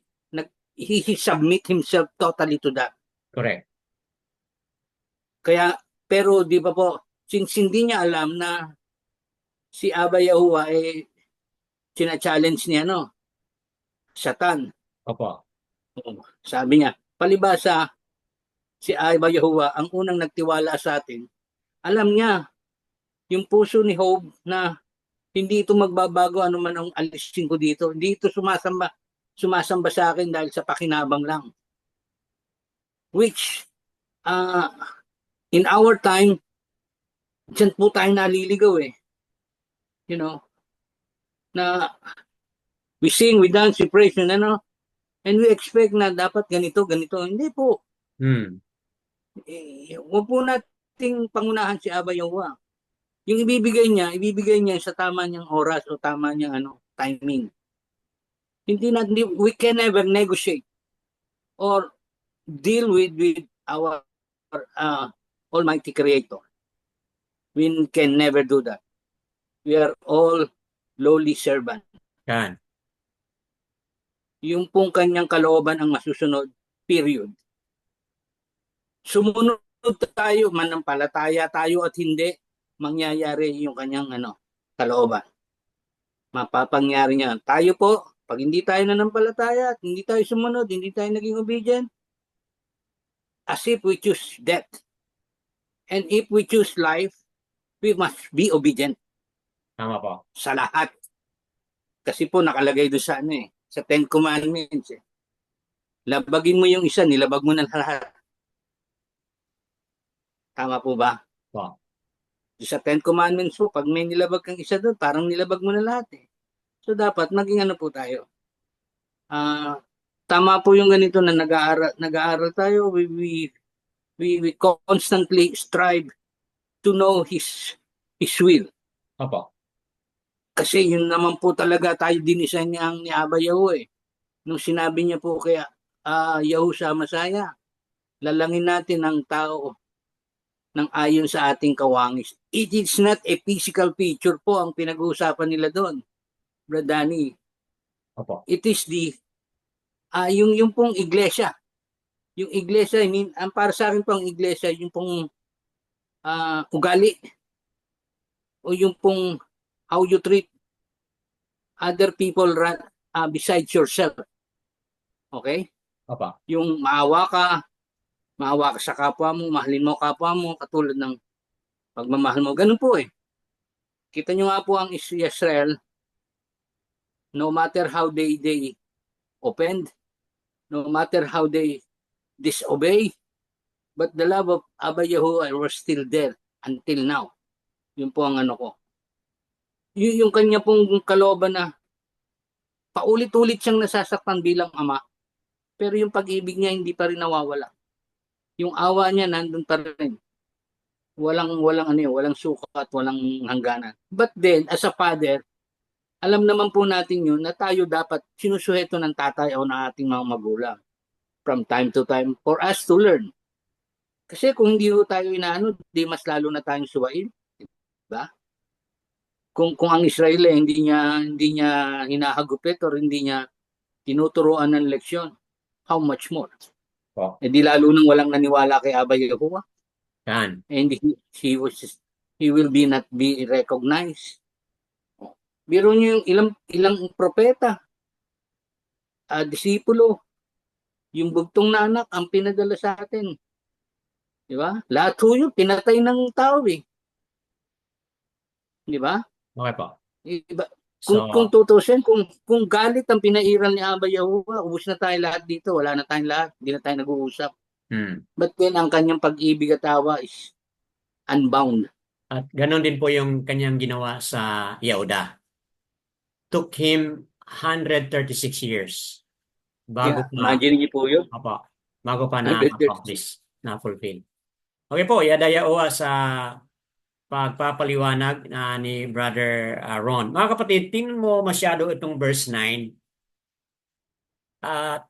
submit himself totally to that. Correct. Kaya, pero di ba po, since hindi niya alam na si Aba Yahuwah sina-challenge niya, Satan. Opo. Sabi niya, palibasa, si Aba Yahuwah, ang unang nagtiwala sa atin, alam niya, yung puso ni Job na hindi ito magbabago anuman ang alisin ko dito. Hindi ito sumasamba sa akin dahil sa pakinabang lang. Which, in our time, dyan po tayo naliligaw na we sing, we dance, we praise, and we expect na dapat ganito. Hindi po. Huwag po nating pangunahan si Aba Yahuwah. Yung ibibigay niya sa tama niyang oras o tama niyang timing. We can never negotiate or deal with our Almighty Creator. We can never do that. We are all lowly servant. Yan. Yung pong kanyang kalooban ang masusunod, period. Sumunod tayo, manampalataya tayo at hindi, mangyayari yung kanyang kalooban. Mapapangyari niya. Tayo po, pag hindi tayo nanampalataya at hindi tayo sumunod, hindi tayo naging obedient, as if we choose death. And if we choose life, we must be obedient Tama po. sa lahat. Kasi po nakalagay doon sa sa Ten Commandments. Labagin mo yung isa, nilabag mo na lahat. Tama po ba? Po. Sa Ten Commandments po, pag may nilabag kang isa doon, parang nilabag mo na lahat eh. So dapat maging po tayo. Tama po yung ganito na nag-aaral tayo. We constantly strive to know His will. Opo. Kasi yun naman po talaga tayo dinisan niya ni Abba Yahweh. Nung sinabi niya po kaya Yahushua Masaya, lalangin natin ang tao ng ayon sa ating kawangis. It is not a physical picture po ang pinag-uusapan nila doon, Brad Danny. Opo. It is yung pong iglesia. Yung iglesia, ang para sa akin pong iglesia, yung pong ugali o yung pong how you treat other people besides yourself. Okay? Opo. Yung maawa ka sa kapwa mo, mahalin mo kapwa mo, katulad ng pagmamahal mo. Ganun po eh. Kita nyo nga po ang Israel, no matter how they offend, no matter how they disobey, but the love of Abba Yahuwah was still there until now. Yun po ang ko. Yung kanya pong kalooban na paulit-ulit siyang nasasaktan bilang ama, pero yung pag-ibig niya hindi pa rin nawawala. Yung awa niya nandun pa rin. Walang sukat, walang hangganan. But then, as a father, alam naman po natin yun na tayo dapat sinusuheto ng tatay o ng ating mga magulang from time to time for us to learn. Kasi kung hindi tayo di mas lalo na tayong suwain. Diba? Kung ang Israel hindi niya hinahagupit or hindi niya tinuturuan ng leksyon, how much more? Po. Di lalo nang walang naniwala kay Abba Yahuwah. Yan. And he will not be recognized. Biro niyo yung ilang propeta, disipulo, yung bugtong na anak ang pinadala sa atin. Di ba? Lahat po yun, pinatay ng tao eh. Di ba? Okay po. Diba? So, Kung tutusin, kung galit ang pinairal ni Abba Yahuwah, ubus na tayo lahat dito, wala na tayong lahat, hindi na tayo nag-uusap. But then, ang kanyang pag-ibig at awa is unbound. at ganon din po yung kanyang ginawa sa Yehuda. Took him 136 years bago Imagine niyo po yun. bago pa na 136. accomplish, na fulfill. Okay po, Yada Yahuwah sa pagpapaliwanag ni Brother Ron. Mga kapatid, tingnan mo masyado itong verse 9.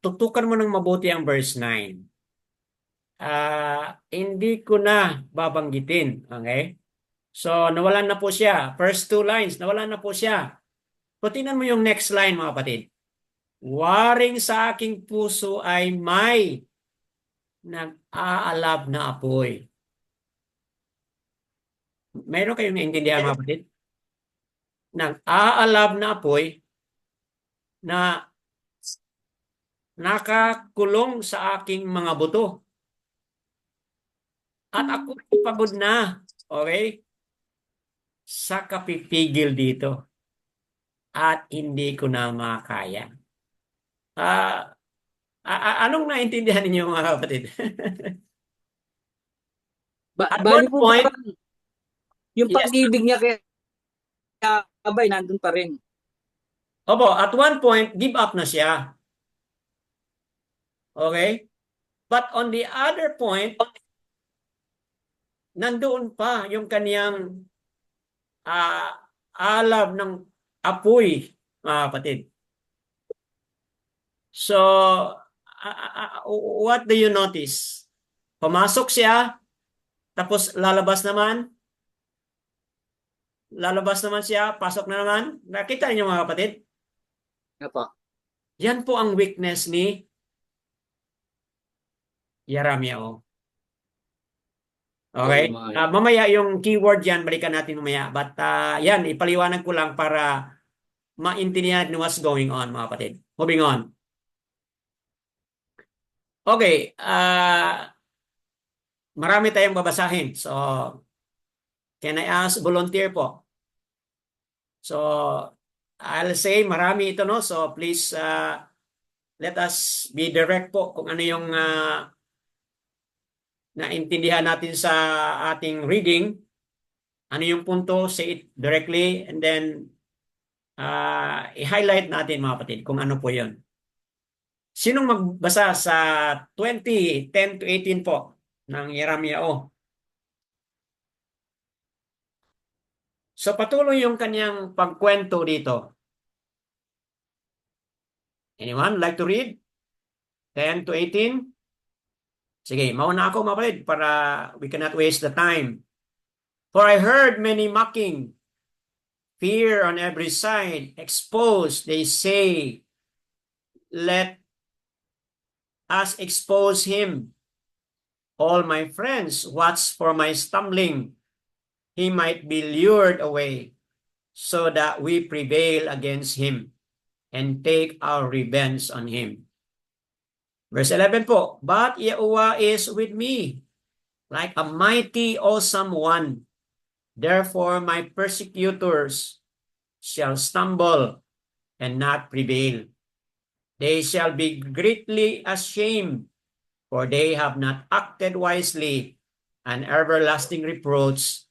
Tutukan mo ng mabuti ang verse 9. Hindi ko na babanggitin. Okay? So, nawalan na po siya. First two lines, nawalan na po siya. So, tingnan mo yung next line, mga kapatid. Waring sa aking puso ay may nag-aalab na apoy. Meron kayong naintindihan, mga kapatid? Nag-aalab na apoy na nakakulong sa aking mga buto. At ako pagod na, okay, sa kapipigil dito. At hindi ko na makaya. Anong naintindihan ninyo, mga kapatid? At Bali one po point, yung yes. pag-ibig niya kay Abay nandun pa rin. Opo, at one point, give up na siya. Okay? But on the other point, nandoon pa yung kaniyang alab ng apoy, mga kapatid. So, what do you notice? Pumasok siya, tapos lalabas naman, lalabas naman siya, pasok na naman. Nakita niyo mga kapatid? Apo. Yan po ang weakness ni Yeramiao. Okay? Mamaya yung keyword yan, balikan natin mamaya. But yan, ipaliwanag ko lang para maintindihan what's going on, mga kapatid. Moving on. Okay, marami tayong babasahin. So, can I ask volunteer po? So, I'll say marami ito, no? So, please let us be direct po kung ano yung naintindihan natin sa ating reading. Ano yung punto, say it directly, and then i-highlight natin mga kapatid kung ano po yun. Sinong magbasa sa 20:10 to 18 po ng Yeramiao? So patuloy yung kanyang pagkwento dito. Anyone like to read? 10 to 18? Sige, mauna ako mga kapatid para we cannot waste the time. For I heard many mocking, fear on every side, exposed, they say, let us expose him. All my friends watch for my stumbling. He might be lured away so that we prevail against him and take our revenge on him. Verse 11 po, but Yahuwah is with me like a mighty awesome one. Therefore my persecutors shall stumble and not prevail. They shall be greatly ashamed, for they have not acted wisely, an everlasting reproach,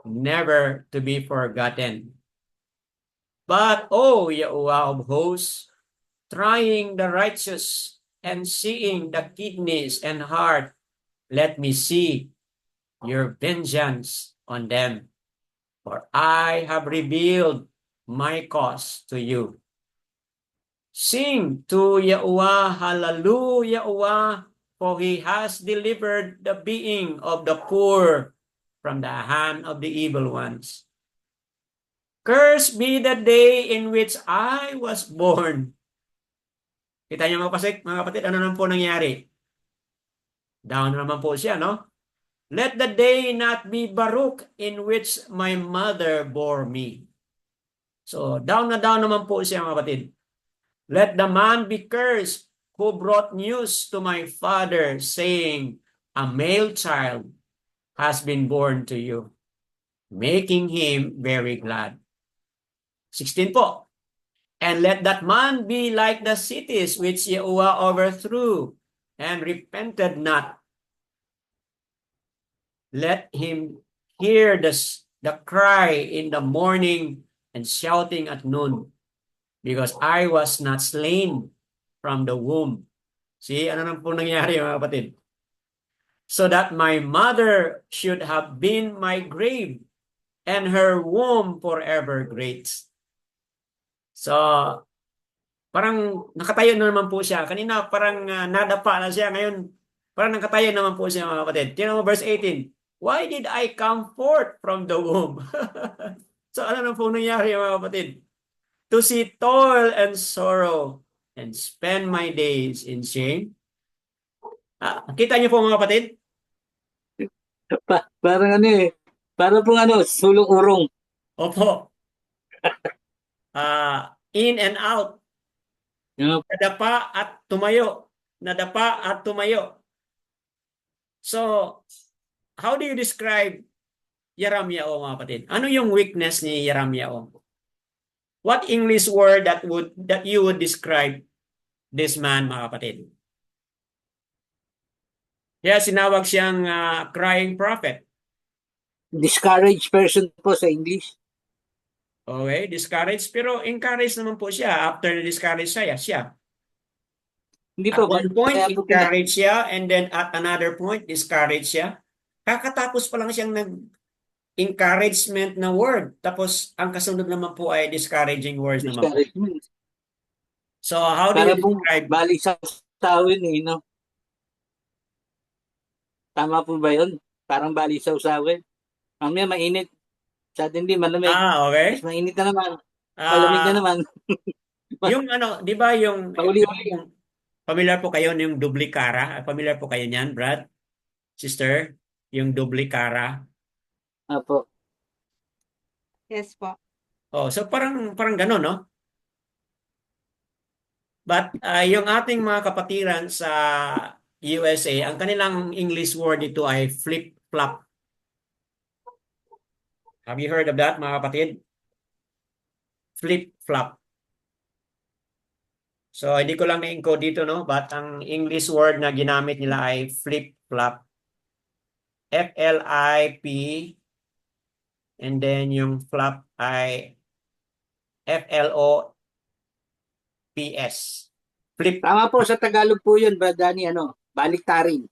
never to be forgotten. But, O Yahuwah of hosts, trying the righteous and seeing the kidneys and heart, let me see your vengeance on them, for I have revealed my cause to you. Sing to Yahuwah, hallelujah, Yahuwah, for he has delivered the being of the poor from the hand of the evil ones. Cursed be the day in which I was born. Kita niyo mga kapatid, ano naman po nangyari? Down naman po siya, no? Let the day not be Baruch in which my mother bore me. So, down na down naman po siya mga kapatid. Let the man be cursed who brought news to my father, saying, a male child has been born to you, making him very glad. 16 po. And let that man be like the cities which Yahuwah overthrew and repented not. Let him hear the cry in the morning and shouting at noon, because I was not slain from the womb. See, ano nang po nangyari mga kapatid? So that my mother should have been my grave and her womb forever great. So, parang nakatayo na naman po siya. Kanina parang nadapa na siya. Ngayon, parang nakatayo naman po siya mga kapatid. Tingnan mo verse 18. Why did I come forth from the womb? So, ano na po nangyari mga kapatid? To see toil and sorrow and spend my days in shame. Kita niyo po mga kapatid? Parang ano eh. Parang pong ano, sulong-urong. Opo. In and out. Yup. Nadapa at tumayo. Nadapa at tumayo. So, how do you describe Yeramiao mga kapatid? Ano yung weakness ni Yeramiao? What English word that you would describe this man mga kapatid? Kaya sinawag siyang crying prophet. Discouraged person po sa English. Okay, discouraged. Pero encouraged naman po siya after na-discourage siya. Hindi At po. one point, Kaya po encouraged siya, and then at another point, discouraged siya. Kakatapos pa lang siyang nag-encouragement na word. Tapos, ang kasunod naman po ay discouraging words naman po. discouragement. So, how do Para you pong describe? bali sa usawin eh, no? Tama po ba yun? Parang bali sa usawin. Mamaya mainit. Suddenly, malamig. Okay. Mas mainit na naman. Malamig na Ah, naman. yung ano, 'di ba Pauli-uli. yung familiar po kayo yung doble cara? Familiar po kayo niyan, Brad? Sister? Yung doble cara? Apo. Yes po. Oh, so parang gano'n, no? But yung ating mga kapatiran sa USA, ang kanilang English word dito ay flip-flop. Have you heard of that, mga kapatid? Flip-flop. So, hindi ko lang na-encode dito, no? But ang English word na ginamit nila ay flip-flop. F-L-I-P and then yung flop ay F-L-O-P-S. Flip. Tama po sa Tagalog po yun, Brad Danny, baliktarin.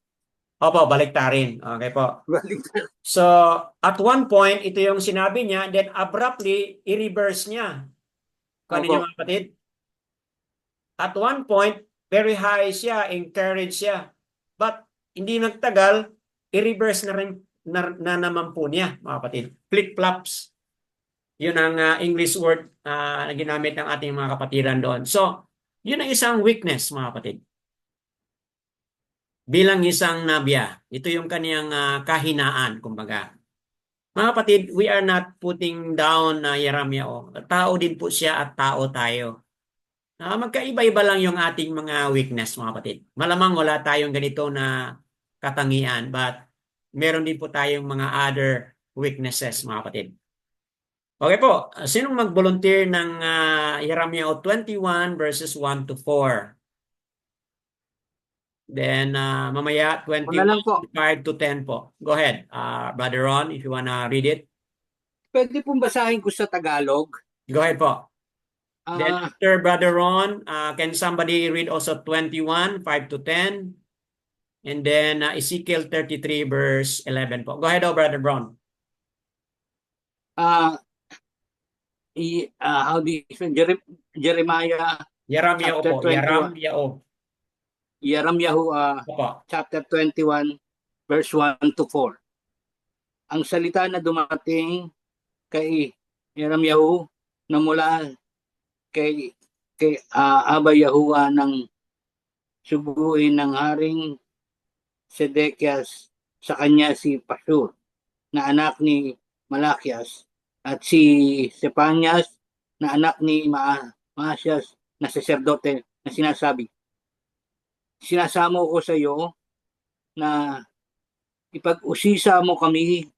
Opo, baliktarin. Okay po. Baliktarin. So, at one point, ito yung sinabi niya, then abruptly, i-reverse niya. Kung ano Opo. yung mga kapatid? At one point, very high siya, encouraged siya. But, hindi nagtagal, i-reverse na rin na naman po niya, mga kapatid. Flip-flops. Yun ang English word na ginamit ng ating mga kapatiran doon. So, yun ang isang weakness, mga kapatid. Bilang isang nabya, ito yung kaniyang kahinaan, kumbaga. Mga kapatid, we are not putting down Yeramiao. Tao din po siya at tao tayo. Magkaiba-iba lang yung ating mga weakness, mga kapatid. Malamang wala tayong ganito na katangian, but meron din po tayong mga other weaknesses, mga kapatid. Okay po, sinong mag-volunteer ng Yeramiao 21 verses 1 to 4? Then mamaya Una lang po. 21, 5 to 10 po. Go ahead, Brother Ron, if you wanna read it. Pwede pong basahin ko sa Tagalog. Go ahead po. Then Ah, after Brother Ron, can somebody read also 21, 5 to 10? And then Ezekiel 33 verse 11 po. Go ahead, Brother Ron. ah, how do you say, Jeremiah Yeramiao chapter po. 21. Yeramiao. Yeramiyahu Opo. chapter 21 verse 1 to 4. Ang salita na dumating kay Yeramiyahu na mula kay Aba Yahuwa ng subuin ng haring Sedekias sa kanya si Pashur na anak ni Malakias at si Sepanias na anak ni Maasias na saserdote na sinasabi, sinasamo ko sa iyo na ipag-usisa mo kami.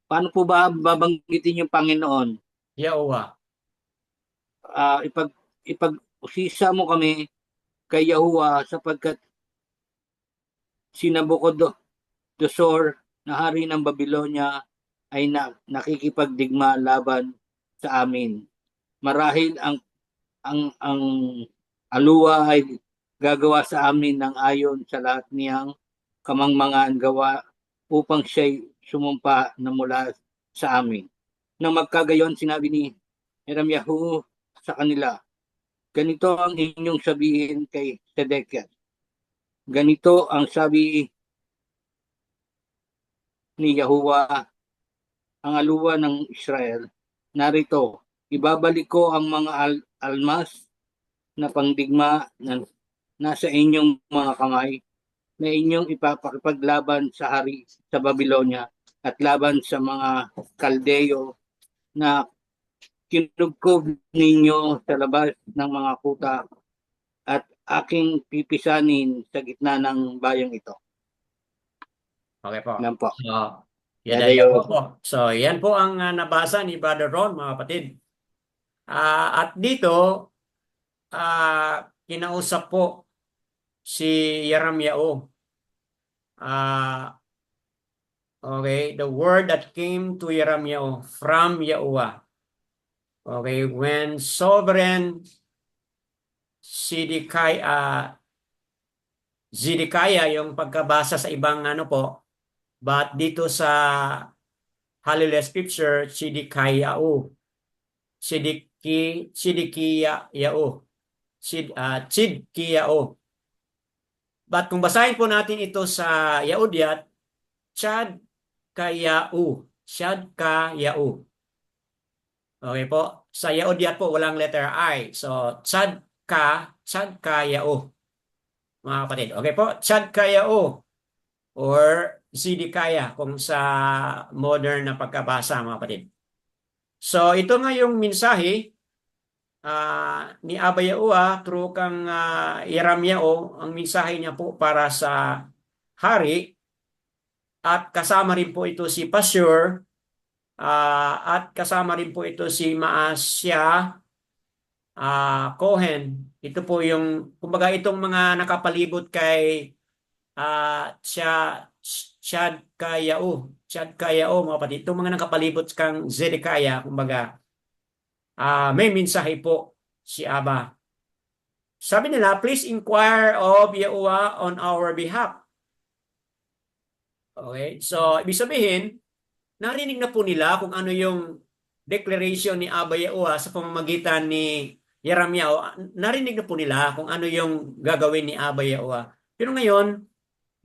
Paano po ba babanggitin yung Panginoon? Yahuwah. Ipag-usisa mo kami kay Yahuwah sapagkat si Nabucodonosor na hari ng Babylonia ay nakikipagdigma laban sa amin. Marahil ang aluwa ay gagawa sa amin ng ayon sa lahat niyang kamangmangaan gawa upang siya'y sumumpa na mula sa amin. Nang magkagayon, sinabi ni Yeramiyahu sa kanila, ganito ang inyong sabihin kay Sedekias. Ganito ang sabi ni Yahuwah, ang aluwa ng Israel. Narito, ibabalik ko ang mga almas na pangdigma na nasa inyong mga kamay na inyong ipapakipaglaban sa hari sa Babylonia at laban sa mga Kaldeo na kinugkob ninyo sa labas ng mga kuta at aking pipisanin sa gitna ng bayang ito. Okay po. Yan po. So, Yadayo. po. So, yan po ang nabasa ni Brother Ron, mga kapatid. At dito, kinausap po si Yeramiao. Okay, the word that came to Yeramiao from Yahuwah. Okay, when sovereign Zedekiah yung pagkabasa sa ibang po, but dito sa Hallelujah Scripture, Zedekiah. But kung basahin po natin ito sa Yahudyat, Chad Kayau. Tsadkayao. Okay po. Sa Yaodyat po, walang letter I. So, Tsadkayao, mga kapatid. Okay po. Tsadkayao or Zidikaya kung sa modern na pagkabasa, mga kapatid. So, ito nga yung mensahe ni Abba Yahuwah through kang Yeramyao. Ang mensahe niya po para sa hari at kasama rin po ito si Pashur at kasama rin po ito si Maasya Cohen. Ito po yung, kumbaga itong mga nakapalibot kay Tsadkayao, mga kapatid. Itong mga nakapalibot kang Zedekiah, kumbaga, may mensahe po si Abba. Sabi nila, please inquire of Yahuwah on our behalf. Okay, so ibig sabihin, narinig na po nila kung ano yung declaration ni Abba Yahuwah sa pamamagitan ni Yeramyao. Narinig na po nila kung ano yung gagawin ni Abba Yahuwah. Pero ngayon,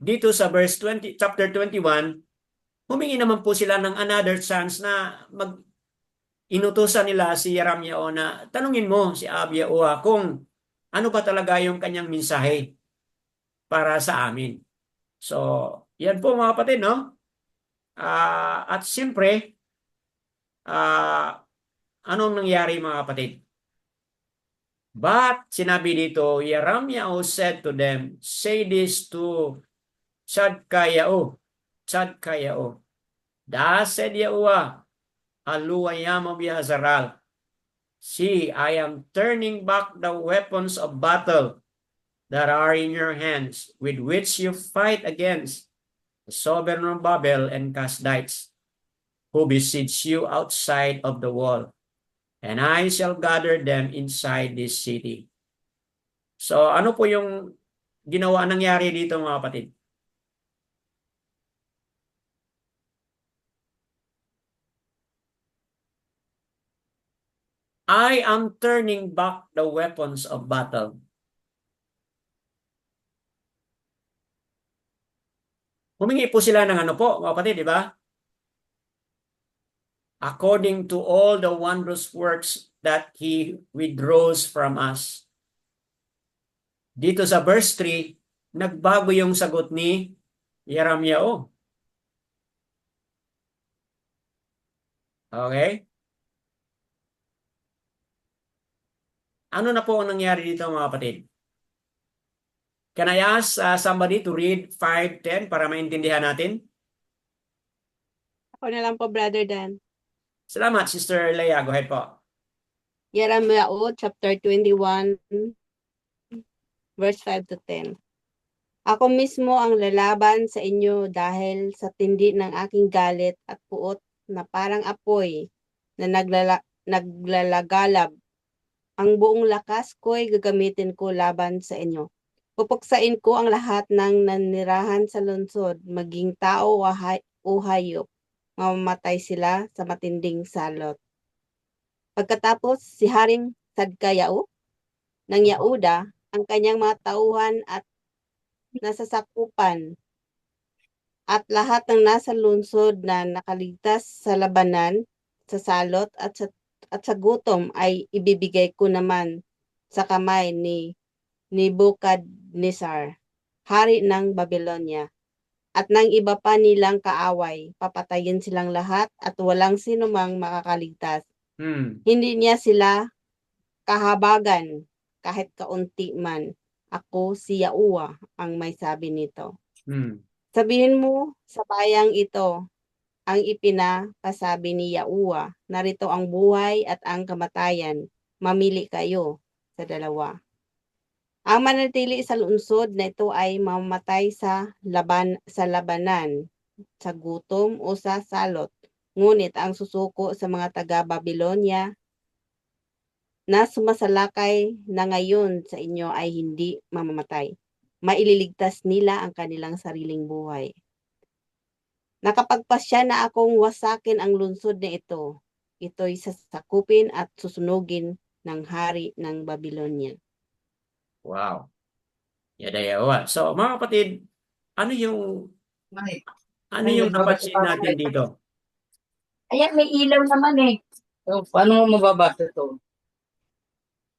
dito sa verse 20, chapter 21, humingi naman po sila ng another chance na inutusan nila si Yeramyao na tanungin mo si Abba Yahuwah kung ano ba talaga yung kanyang mensahe para sa amin. So, yan po mga kapatid, no? At siyempre, anong nangyari mga kapatid? But, sinabi dito, Yeramyao said to them, say this to Tsadkayao. Thus said Yahuwah, Aluwayam of Yahazaral, see, I am turning back the weapons of battle that are in your hands, with which you fight against the sovereign of Babel and Kasdites, who besiege you outside of the wall, and I shall gather them inside this city. So, ano po yung nangyari dito mga kapatid? I am turning back the weapons of battle. Humingi po sila ng ano po, mga kapatid, di ba? According to all the wondrous works that He withdraws from us. Dito sa verse 3, nagbago yung sagot ni Yeramyao. Okay? Ano na po ang nangyari dito mga kapatid? Can I ask somebody to read 5:10 para maintindihan natin? Ako na lang po, Brother Dan. Salamat, Sister Leia. Go ahead po. Yeramyao, chapter 21, verse 5 to 10. Ako mismo ang lalaban sa inyo dahil sa tindi ng aking galit at puot na parang apoy na naglalagalab. Ang buong lakas ko'y gagamitin ko laban sa inyo. Pupuksain ko ang lahat ng nanirahan sa lungsod, maging tao o hayop. Mamamatay sila sa matinding salot. Pagkatapos, si Haring Tsadkayao ng Yahuda, ang kanyang mga tauhan at nasasakupan at lahat ng nasa lungsod na nakaligtas sa labanan, sa salot at sa gutom ay ibibigay ko naman sa kamay ni Nebuchadnezzar, hari ng Babylonia, at ng iba pa nilang kaaway. Papatayin silang lahat at walang sinumang makakaligtas. Hindi niya sila kahabagan kahit kaunti man. Ako si Yahuwah ang may sabi nito. Sabihin mo sa bayang ito ang ipinapasabi ni Yahuwah, narito ang buhay at ang kamatayan, mamili kayo sa dalawa. Ang manatili sa lungsod na ito ay mamamatay sa labanan, sa gutom o sa salot. Ngunit ang susuko sa mga taga-Babylonia na sumasalakay na ngayon sa inyo ay hindi mamamatay. Maililigtas nila ang kanilang sariling buhay. Nakapagpasya na akong wasakin ang lungsod na ito. Ito'y sasakupin at susunugin ng hari ng Babylonia. Wow. Yadayawa. So, mga kapatid, ano yung napansin natin dito? Ayan, may ilaw naman eh. So, paano mo mababasa to?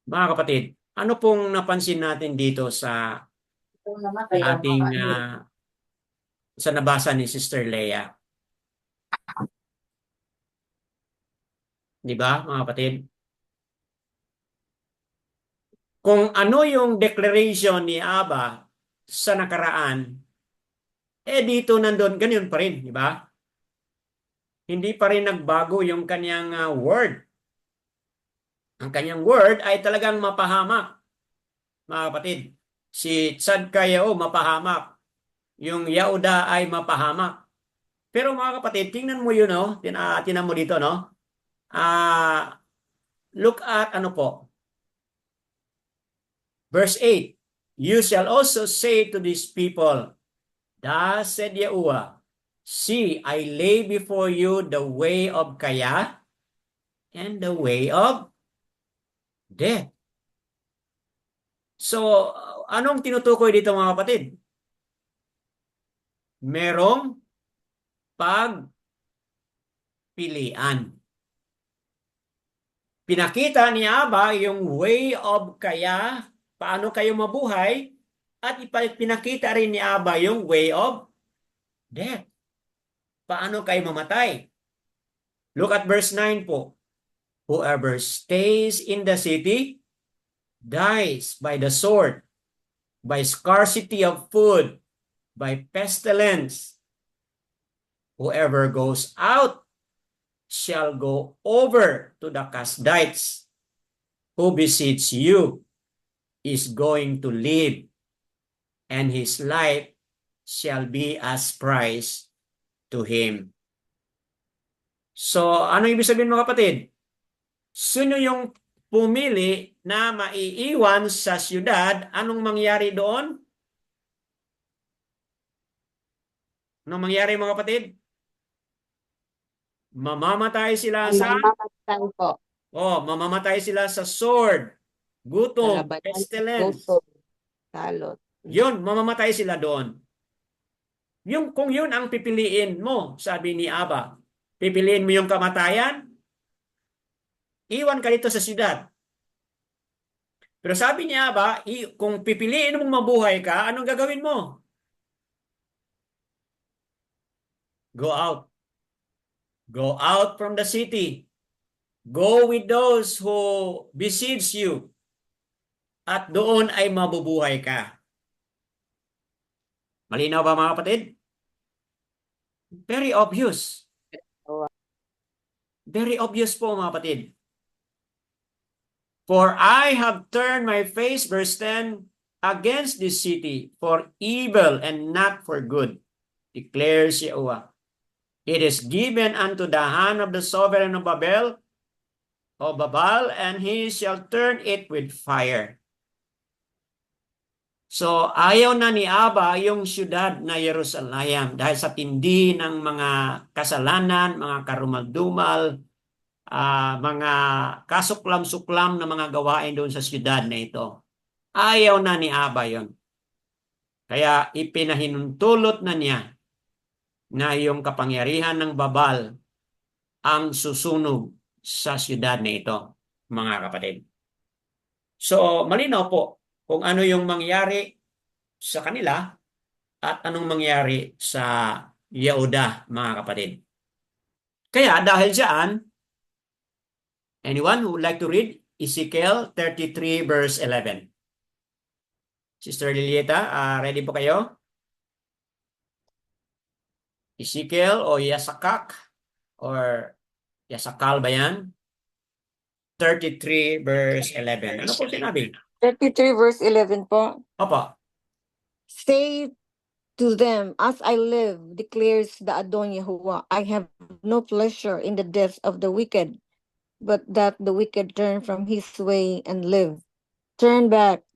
Mga kapatid, ano pong napansin natin dito sa Ito naman, kaya ating mga ano. sa nabasa ni Sister Leia? Di ba, mga kapatid? Kung ano yung declaration ni Abba sa nakaraan, dito nandun, ganyan pa rin, di ba? Hindi pa rin nagbago yung kanyang word. Ang kanyang word ay talagang mapahamak, mga kapatid. Si Tzadkayao mapahamak. Yung Yauda ay mapahamak. Pero mga kapatid, tingnan mo yun, no? Tingnan mo dito, no? Look at ano po, verse 8. You shall also say to these people, thus said Yahuwah, see, I lay before you the way of kaya and the way of death. So, anong tinutukoy dito mga kapatid? Merong pagpilian. Pinakita ni Abba yung way of kaya, paano kayo mabuhay, at pinakita rin ni Abba yung way of death. Paano kayo mamatay? Look at verse 9 po. Whoever stays in the city dies by the sword, by scarcity of food, by pestilence. Whoever goes out shall go over to the Kasdites. Who besiege you is going to live, and his life shall be as prize to him. So, ano ibig sabihin mga kapatid? Sino yung pumili na maiiwan sa siyudad? Anong mangyari doon? Anong mangyari mga kapatid? Mamamatay sila sa Mamamatay po. mamamatay sila sa sword, gutom, Kalabanan, pestilence. gutom, salot. Yun, mamamatay sila doon. Kung yun ang pipiliin mo, sabi ni Abba, pipiliin mo yung kamatayan, iwan ka dito sa siyudad. Pero sabi ni Abba, kung pipiliin mong mabuhay ka, anong gagawin mo? Go out. Go out from the city. Go with those who besiege you. At doon ay mabubuhay ka. Malinaw ba mga kapatid? Very obvious. Very obvious po mga kapatid. For I have turned my face, verse 10, against this city for evil and not for good, declares Yahuwah. It is given unto the hand of the sovereign of Babel, and he shall turn it with fire. So, ayaw na ni Abba yung syudad na Jerusalem dahil sa tindi ng mga kasalanan, mga karumaldumal, mga kasuklam-suklam na mga gawain doon sa syudad na ito. Ayaw na ni Abba yon. Kaya ipinahinuntulot na niya na yung kapangyarihan ng Babal ang susunog sa syudad na ito, mga kapatid. So, malinaw po kung ano yung mangyari sa kanila at anong mangyari sa Yehuda, mga kapatid. Kaya dahil diyan, anyone who would like to read Ezekiel 33 verse 11? Sister Lilieta, ready po kayo? Ezekiel o Yasakak or Yasakal ba yan? 33 verse 11. Ano po sinabi? 33 verse 11 po. Opo. Say to them, as I live, declares the Adon Yahuwah, I have no pleasure in the death of the wicked, but that the wicked turn from his way and live. Turn back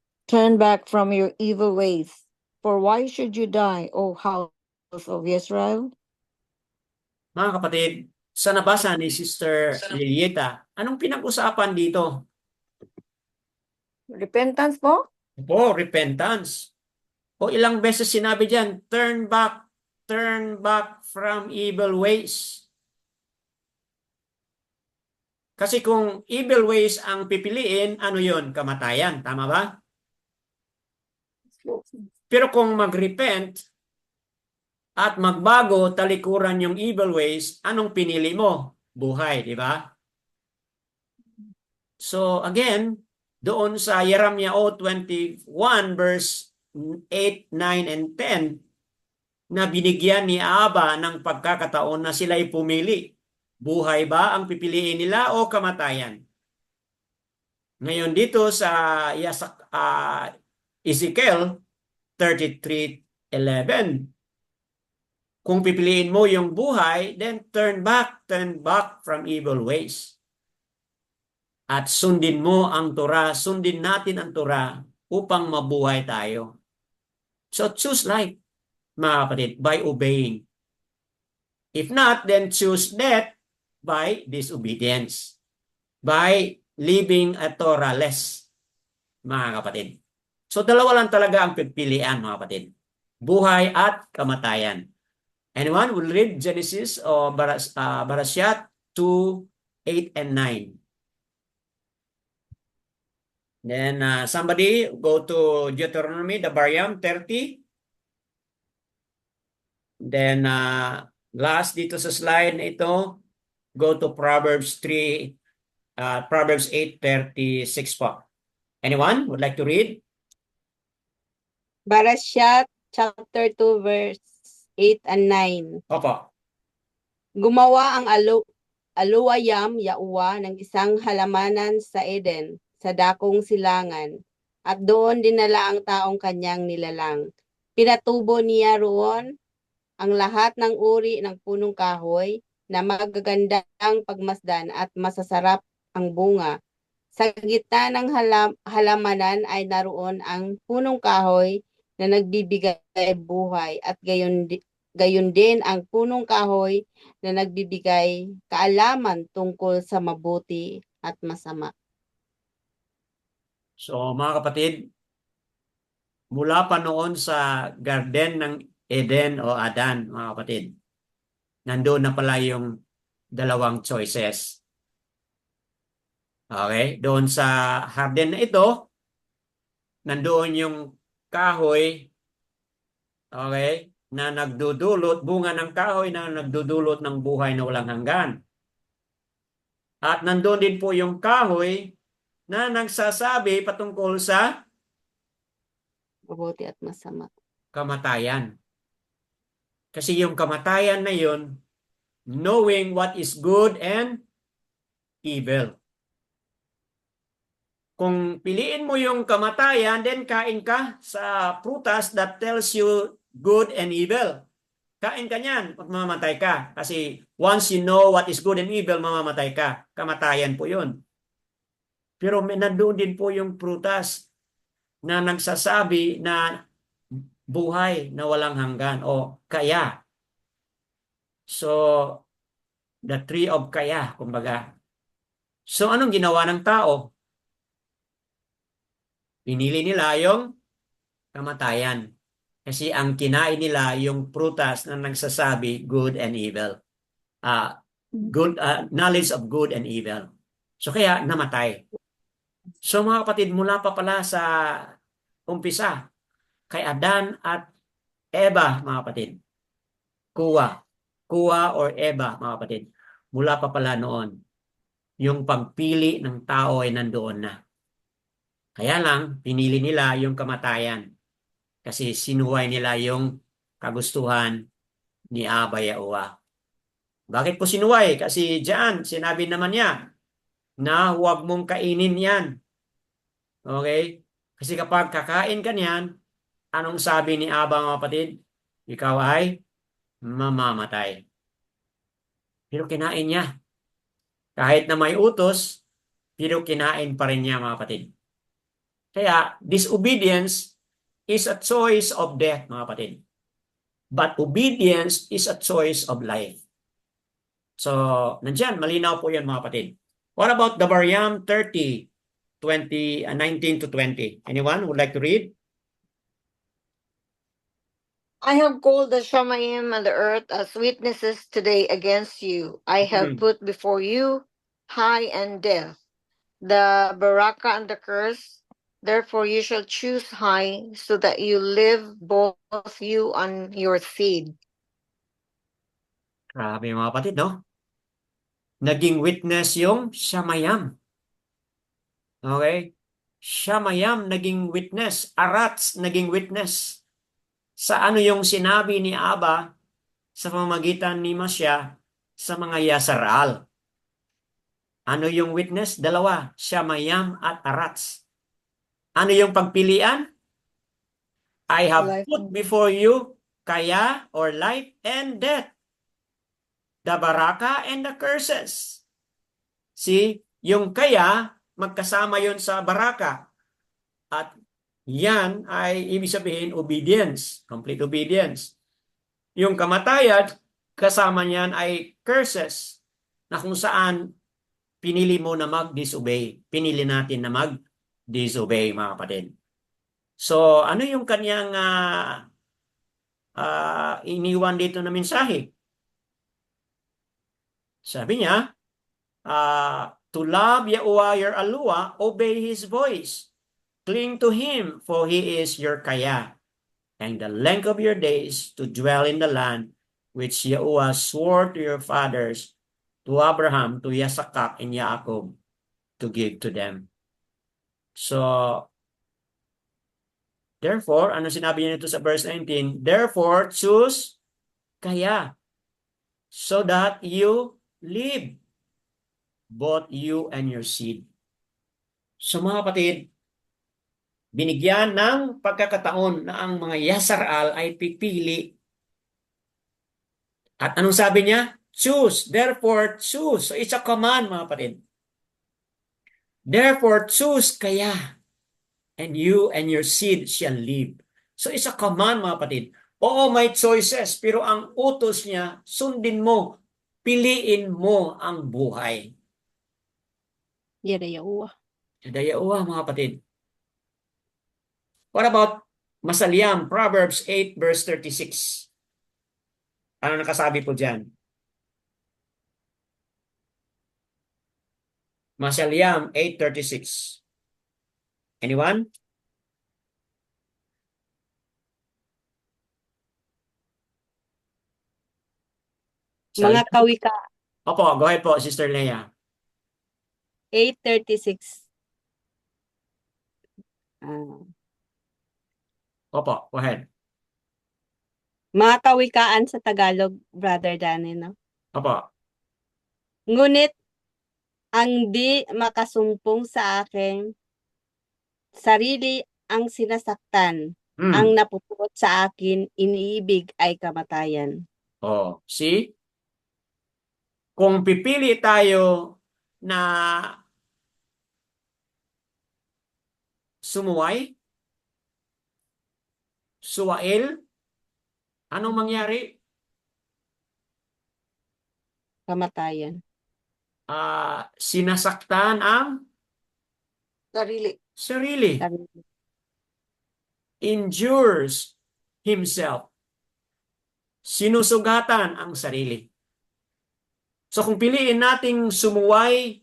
from your evil ways. For why should you die, O house of Israel? Mga kapatid, sa nabasa ni Sister Lilieta, anong pinag-usapan dito? Repentance po? Opo, repentance. O ilang beses sinabi diyan, turn back from evil ways. Kasi kung evil ways ang pipiliin, ano yun? Kamatayan. Tama ba? Pero kung mag-repent at magbago, talikuran yung evil ways, anong pinili mo? Buhay, di ba? So again, doon sa Jeremiah 21 verse 8, 9, and 10, na binigyan ni Aba ng pagkakataon na sila'y pumili. Buhay ba ang pipiliin nila o kamatayan? Ngayon dito sa Ezekiel 33:11, kung pipiliin mo yung buhay, then turn back from evil ways. At sundin mo ang Torah, sundin natin ang Torah upang mabuhay tayo. So choose life, mga kapatid, by obeying. If not, then choose death by disobedience. By living a Torah-less, mga kapatid. So dalawa lang talaga ang pipilian, mga kapatid. Buhay at kamatayan. Anyone will read Genesis o Barashat 2, 8, and 9. Then somebody go to Deuteronomy, the Bariam 30. Then last dito sa slide na ito, go to Proverbs 3, Proverbs 8:36 po. Anyone would like to read? Barashat chapter 2 verse 8 and 9. Opo. Gumawa ang aluwayam Yahuwa ng isang halamanan sa Eden, sa dakong silangan, at doon dinala ang taong kanyang nilalang. Pinatubo niya roon ang lahat ng uri ng punong kahoy na magagandang pagmasdan at masasarap ang bunga. Sa gitna ng halamanan ay naroon ang punong kahoy na nagbibigay buhay, at gayon din ang punong kahoy na nagbibigay kaalaman tungkol sa mabuti at masama. So mga kapatid, mula pa noon sa garden ng Eden o Adan, mga kapatid, nandoon na pala yung dalawang choices. Okay? Doon sa garden na ito, nandoon yung kahoy, okay, na nagdudulot, bunga ng kahoy na nagdudulot ng buhay na walang hanggan. At nandoon din po yung kahoy na nagsasabi patungkol sa Mabuti at masama. kamatayan. Kasi yung kamatayan na yun, knowing what is good and evil. Kung piliin mo yung kamatayan, then kain ka sa prutas that tells you good and evil. Kain ka niyan, mamamatay ka. Kasi once you know what is good and evil, mamamatay ka. Kamatayan po yun. Pero nandoon din po yung prutas na nagsasabi na buhay na walang hanggan o kaya. So, the tree of kaya, kumbaga. So, anong ginawa ng tao? Pinili nila yung kamatayan. Kasi ang kinain nila yung prutas na nagsasabi good and evil. Knowledge of good and evil. So, kaya namatay. So mga kapatid, mula pa pala sa umpisa, kay Adan at Eva, mga kapatid, Kuha or Eva, mga kapatid, mula pa pala noon, yung pagpili ng tao ay nandoon na. Kaya lang, pinili nila yung kamatayan kasi sinuway nila yung kagustuhan ni Aba Yahuwah. Bakit po sinuway? Kasi diyan, sinabi naman niya na huwag mong kainin yan. Okay? Kasi kapag kakain ka niyan, anong sabi ni Aba, mga kapatid? Ikaw ay mamamatay. Pero kinain niya. Kahit na may utos, pero kinain pa rin niya, mga kapatid. Kaya, disobedience is a choice of death, mga kapatid. But obedience is a choice of life. So, nandiyan, malinaw po yan, mga kapatid. What about the Bariam 30, 19 to 20? Anyone would like to read? I have called the Shamayim and the earth as witnesses today against you. I have put before you high and death, the baraka and the curse. Therefore you shall choose high, so that you live, both you and your seed. Grabe mga kapatid, no? Naging witness yung Shamayam. Okay? Shamayam naging witness. Arats naging witness. Sa ano yung sinabi ni Aba sa pamamagitan ni Masya sa mga Yasaral. Ano yung witness? Dalawa. Shamayam at Arats. Ano yung pagpilian? I have Life put and- before you kaya or life and death. The baraka and the curses. See, yung kaya, magkasama yon sa baraka. At yan ay ibig sabihin obedience, complete obedience. Yung kamatayan, kasama niyan ay curses, na kung saan pinili mo na mag-disobey. Pinili natin na mag-disobey, mga kapatid. So, ano yung kanyang iniwan dito na mensahe? Sabi niya, to love Yahuwah your Alua, obey His voice. Cling to Him, for He is your kaya, and the length of your days to dwell in the land which Yahuwah swore to your fathers, to Abraham, to Yisakak, and Yaakov, to give to them. So, therefore, ano sinabi niya nito sa verse 19? Therefore, choose kaya, so that you live, both you and your seed. So mga kapatid, binigyan ng pagkakataon na ang mga Yasaral ay pipili. At anong sabi niya? Choose. Therefore, choose. So it's a command, mga kapatid. Therefore, choose kaya, and you and your seed shall live. So it's a command, mga kapatid. Oo, may choices, pero ang utos niya, sundin mo, piliin mo ang buhay. Yadayawa. Dayawa, mga kapatid. What about Masalyam, Proverbs 8 verse 36? Ano nakasabi po dyan? Masalyam 8:36. Anyone? Mga kawika, Opo, go ahead po, Sister Leia. 8:36. Ah. Opo, go ahead. Mga kawikaan sa Tagalog, Brother Danny, no? Opo. Ngunit ang di makasumpong sa aking sarili ang sinasaktan, ang napupulot sa akin iniibig ay kamatayan. Oh, see? Kung pipili tayo na sumuway, suwail, anong mangyari? Kamatayan. Sinasaktan ang Sarili. sarili. Sarili. Injures himself. Sinusugatan ang sarili. So kung piliin nating sumuway,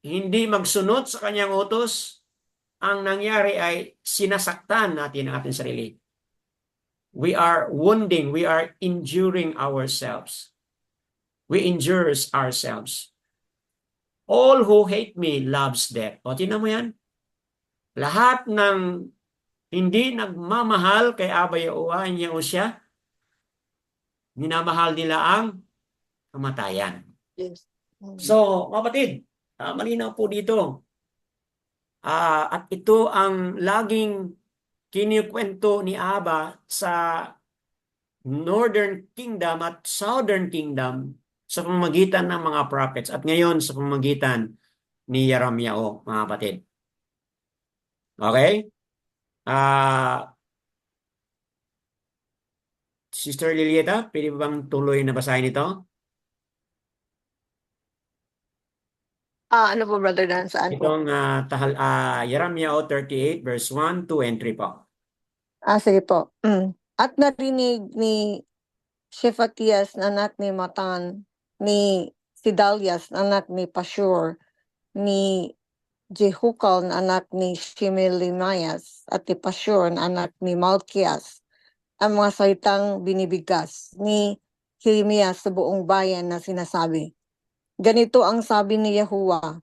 hindi magsunod sa kanyang utos, ang nangyari ay sinasaktan natin ang ating sarili. We are wounding, we are injuring ourselves. We injure ourselves. All who hate me loves death. O, tinan mo yan. Lahat ng hindi nagmamahal kay Aba Yahuwah niya o siya, minamahal nila ang kamatayan. Yes. So, kapatid, malinaw po dito. At ito ang laging kinikwento ni Aba sa Northern Kingdom at Southern Kingdom sa pamamagitan ng mga prophets at ngayon sa pamamagitan ni Yeremiah, mga kapatid. Okay? Sister Lilieta, pwede ba bang tuloy na basahin ito? Ano po, Brother Dan? Saan po? Itong Yeremiah 38 verse 1, 2, and 3 po. Sige po. At narinig ni Shephatias na anak ni Matan ni si Dalias na anak ni Pashur, ni Jehukal na anak ni Shimelimayas, at ni Pashur na anak ni Malkias, ang mga salitang binibigkas ni Jeremias sa buong bayan na sinasabi, ganito ang sabi ni Yahuwah,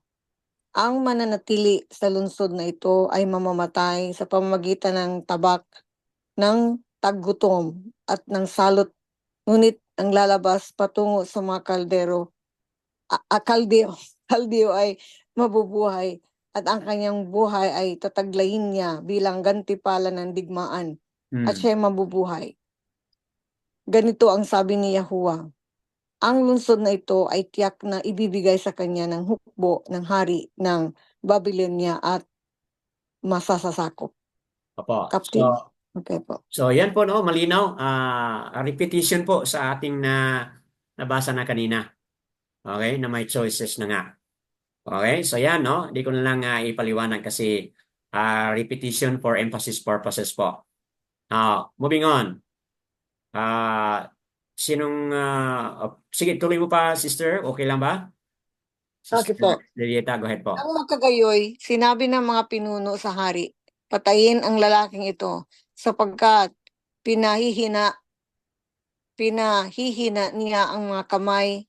ang mananatili sa lungsod na ito ay mamamatay sa pamamagitan ng tabak, ng taggutom at ng salot, ngunit ang lalabas patungo sa mga kaldeo ay mabubuhay at ang kanyang buhay ay tataglayin niya bilang gantimpala ng digmaan at siya ay mabubuhay. Ganito ang sabi ni Yahuwah, ang lungsod na ito ay tiyak na ibibigay sa kanya ng hukbo ng hari ng Babylonia at masasasakop. Opo. Captain. Okay po. So yan po, no, malinaw. Repetition po sa ating nabasa na kanina. Okay, na may choices na nga. Okay, so yan, no, hindi ko na lang ipaliwanag kasi repetition for emphasis purposes po. Moving on. Sige, tuloy mo pa, sister. Okay lang ba? Okay po. Lilieta, go ahead po. Ang magkagayoy, sinabi ng mga pinuno sa hari, patayin ang lalaking ito sapagkat pinahihina niya ang mga kamay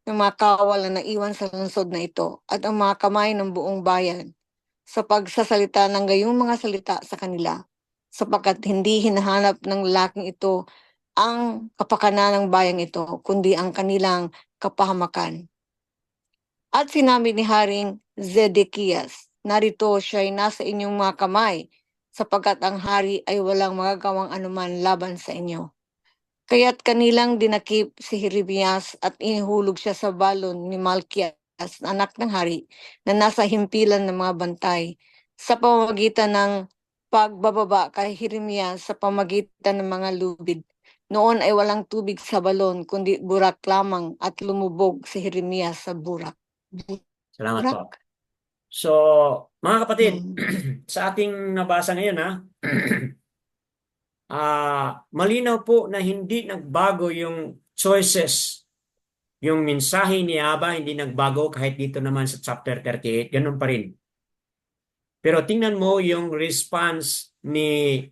ng mga kawalan na iwan sa lungsod na ito at ang mga kamay ng buong bayan sa pagsasalita ng gayong mga salita sa kanila, sapagkat hindi hinahanap ng lalaking ito ang kapakanan ng bayang ito, kundi ang kanilang kapahamakan. At sinabi ni Haring Zedekias, narito siya'y nasa inyong mga kamay, sapagkat ang hari ay walang magagawang anuman laban sa inyo. Kaya't kanilang dinakip si Jeremias at inihulog siya sa balon ni Malkias, anak ng hari, na nasa himpilan ng mga bantay, sa pamamagitan ng pagbababa kay Jeremias sa pamagitan ng mga lubid. Noon ay walang tubig sa balon, kundi burak lamang, at lumubog si Jeremias sa burak. Salamat po. Burak. So, mga kapatid, sa ating nabasa ngayon, malinaw po na hindi nagbago yung choices. Yung mensahe ni Aba hindi nagbago kahit dito naman sa chapter 38, ganun pa rin. Pero tingnan mo yung response ni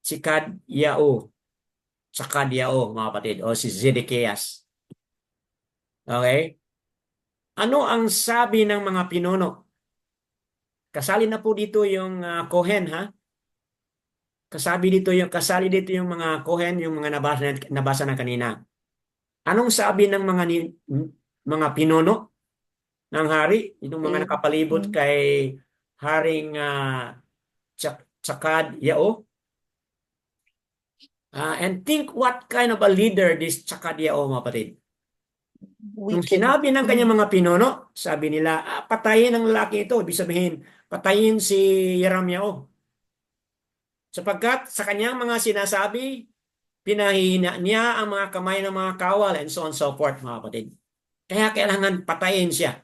Sikadiyao, mga kapatid, o si Zedekias. Okay? Ano ang sabi ng mga pinuno? Kasali na po dito yung Kohen, ha? Kasali dito yung mga Kohen, yung mga nabasa na kanina. Anong sabi ng mga pinuno ng hari, yung mga nakapalibot kay Haring Tsakad-Yao? And think what kind of a leader this Tsakad-Yao, mga kapatid. Nung sinabi ng kanyang mga pinuno, sabi nila, patayin ang lalaki ito. Ibig sabihin, patayin si Jeremiah. Sapagkat sa kanyang mga sinasabi, pinahihina niya ang mga kamay ng mga kawal and so on and so forth, mga kapatid. Kaya kailangan patayin siya.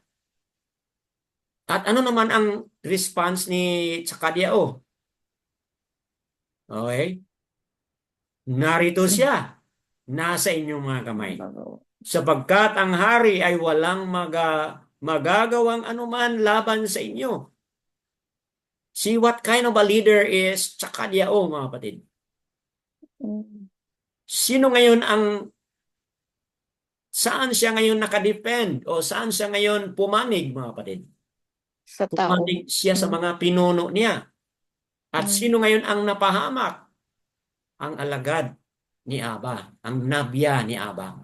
At ano naman ang response ni Tsakad-Yao? Okay? Narito siya. Nasa inyong mga kamay. Sapagkat ang hari ay walang magagawang anuman laban sa inyo. See what kind of a leader is Tsakad-Yao, mga kapatid. Sino ngayon saan siya ngayon nakadepend o saan siya ngayon pumanig, mga kapatid? Sa tao. Pumanig siya sa mga pinuno niya. At sino ngayon ang napahamak? Ang alagad ni Aba, ang nabya ni Aba.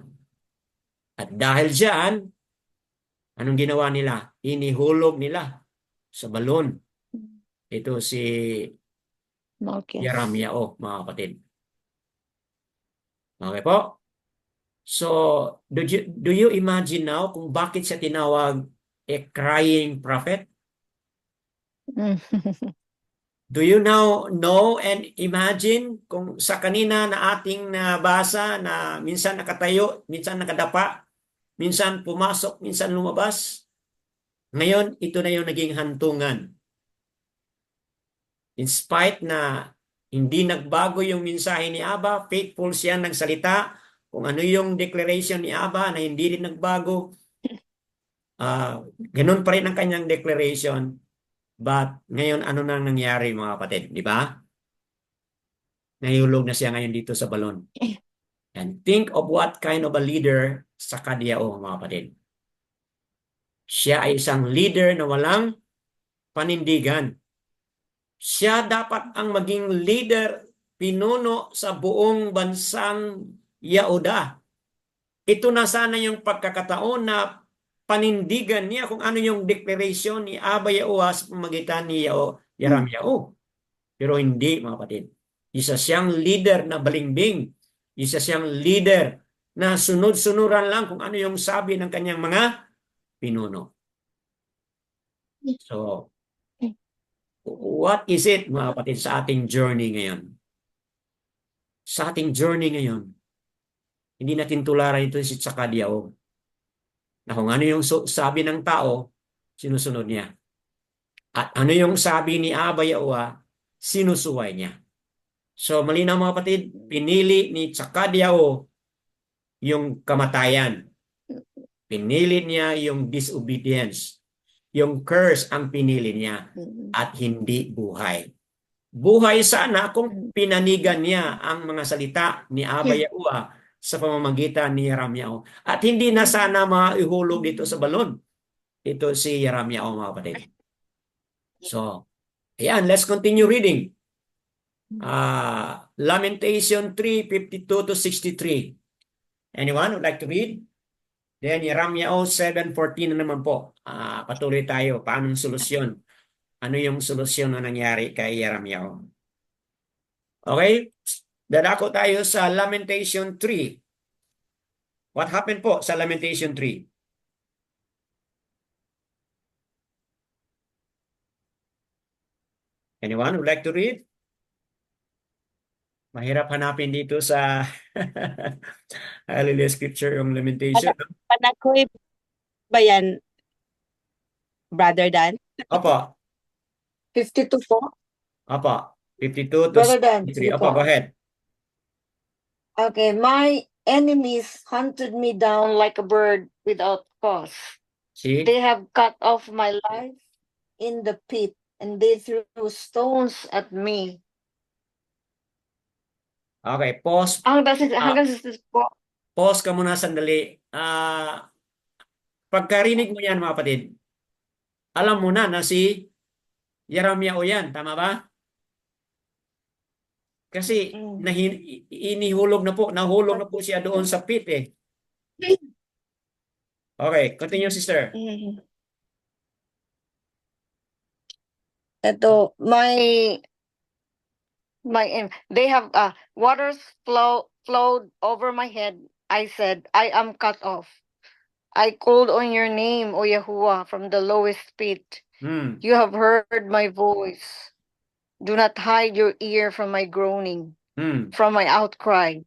At dahil diyan, anong ginawa nila? Inihulog nila sa balon. Ito si Jeremiah, mga kapatid. Okay po? So, do you imagine now kung bakit siya tinawag a crying prophet? Do you now know and imagine kung sa kanina na ating nabasa na minsan nakatayo, minsan nakadapa, minsan pumasok, minsan lumabas? Ngayon, ito na yung naging hantungan. In spite na hindi nagbago yung mensahe ni Aba, faithful siya nagsalita kung ano yung declaration ni Aba na hindi rin nagbago. Ganun pa rin ang kanyang declaration. But ngayon, ano na nangyari mga kapatid? Di ba? Nahihulog na siya ngayon dito sa balon. And think of what kind of a leader sa Kadiao, mga kapatid. Siya ay isang leader na walang panindigan. Siya dapat ang maging leader, pinuno sa buong bansang Yaoda. Ito na sana yung pagkakataon na panindigan niya kung ano yung declaration ni Aba Yaoa sa pamagitan ni Yaram Yao. Pero hindi, mga kapatid. Isa siyang leader na balimbing. Isa siyang leader na sunod-sunuran lang kung ano yung sabi ng kanyang mga pinuno. So, what is it, mga kapatid, sa ating journey ngayon? Sa ating journey ngayon, hindi natin tularan ito si Tsakadiao. Na kung ano yung sabi ng tao, sinusunod niya. At ano yung sabi ni Aba Yaoa, sinusuway niya. So, malinaw mga kapatid, pinili ni Tsakadiao yung kamatayan. Pinili niya yung disobedience. Yung curse ang pinili niya at hindi buhay. Buhay sana kung pinanigan niya ang mga salita ni Aba Yaoa sa pamamagitan ni Yaram Yao. At hindi na sana maihulog dito sa balon. Ito si Yaram Yao, mga kapatid. So, ayan, let's continue reading. Lamentation 3:52-63. Anyone would like to read? Then Yaram Yao 7:14 na naman po. Patuloy tayo. Paano ang solusyon? Ano yung solusyon na nangyari kay Yaram Yao? Okay? Dadako tayo sa Lamentation 3. What happened po sa Lamentation 3? Anyone would like to read? Mahirap hanapin dito sa Hallelujah Scripture yung Lamentation. Panakoy ba yan, Brother Dan? Opo. 52 po. Opo. 52 to Brother Dan, 63. sige Opo, po. go ahead. Okay, my enemies hunted me down like a bird without cause. See? They have cut off my life in the pit, and they threw stones at me. Okay, pause. Hanggang sa po. Pause ka muna sandali. Pagkarinig mo yan, mga kapatid, alam mo na si Yaram Yao yan. Tama ba? Kasi nahulog na po siya doon sa pit eh. Okay, continue, sister. Ito, they have waters flowed over my head. I said, I am cut off. I called on your name, O Yahuwah, from the lowest pit. You have heard my voice. Do not hide your ear from my groaning, from my outcry.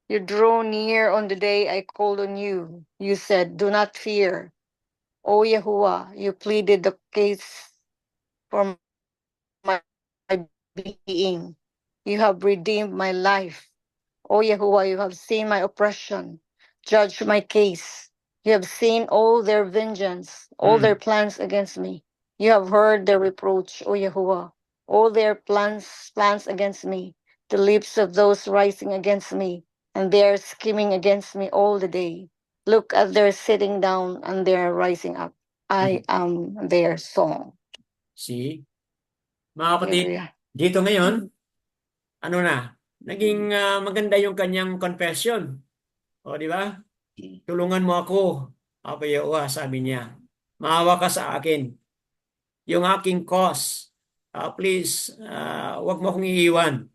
You drew near on the day I called on you. You said, do not fear. O Yahuwah, you pleaded the case for my being. You have redeemed my life. O Yahuwah, you have seen my oppression. Judge my case. You have seen all their vengeance, all their plans against me. You have heard their reproach, O Yahuwah, all their plans against me, the lips of those rising against me, and they are scheming against me all the day. Look at their sitting down and their rising up. I am their song. See? Mga kapatid, Hallelujah. dito ngayon, ano na, naging maganda yung kanyang confession. O, di ba? Tulungan mo ako, Aba Yaoa, sabi niya. Maawa ka sa akin. Yung aking cause, please, wag mo akong iiwan.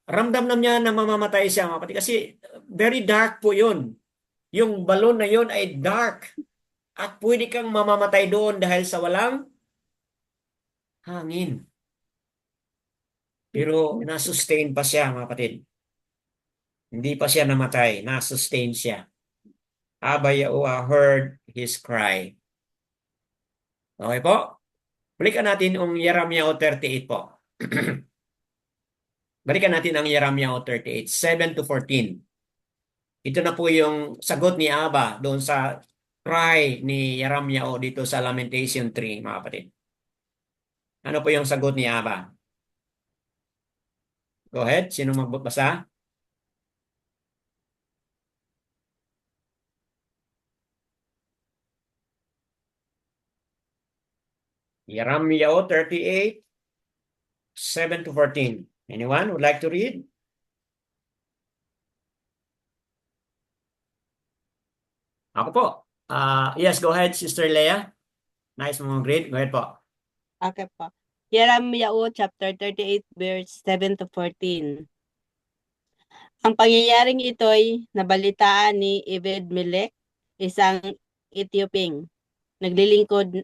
Ramdam na niya na mamamatay siya, mga kapatid. Kasi very dark po yun. Yung balon na yun ay dark. At pwede kang mamamatay doon dahil sa walang hangin. Pero na-sustain pa siya, mga kapatid. Hindi pa siya namatay. Na-sustain siya. Aba Yaoa heard his cry. Okay po? Balikan natin yung Jeremiah 38 po. Balikan natin ang Jeremiah 38, 7 to 14. Ito na po yung sagot ni Abba doon sa cry ni Jeremiah dito sa Lamentation 3, mga kapatid. Ano po yung sagot ni Abba? Go ahead. Sino magbabasa? Jeremiah 38, 7 to 14. Anyone would like to read? Ako po. Yes, go ahead, Sister Leah. Nice mo read. Go ahead po. Okay po. Jeremiah chapter 38 verse 7 to 14. Ang pangyayaring ito'y nabalitaan ni Ebed-Melech, isang Ethiopiang, naglilingkod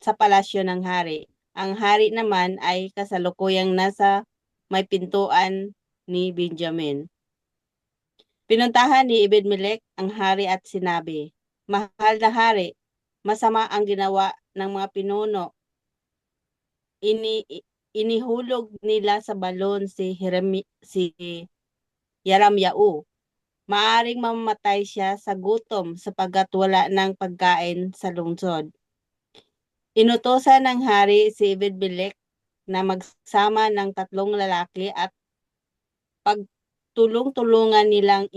sa palasyo ng hari. Ang hari naman ay kasalukuyang nasa may pintuan ni Benjamin. Pinuntahan ni Ebed-Melech ang hari at sinabi, "Mahal na hari, masama ang ginawa ng mga pinuno. Inihulog nila sa balon si Yaramyao. Maaring mamamatay siya sa gutom sapagkat wala ng pagkain sa lungsod." Inutosan ng hari si Ebed-Melech na magsama ng 3 lalaki at pagtulong-tulungan nilang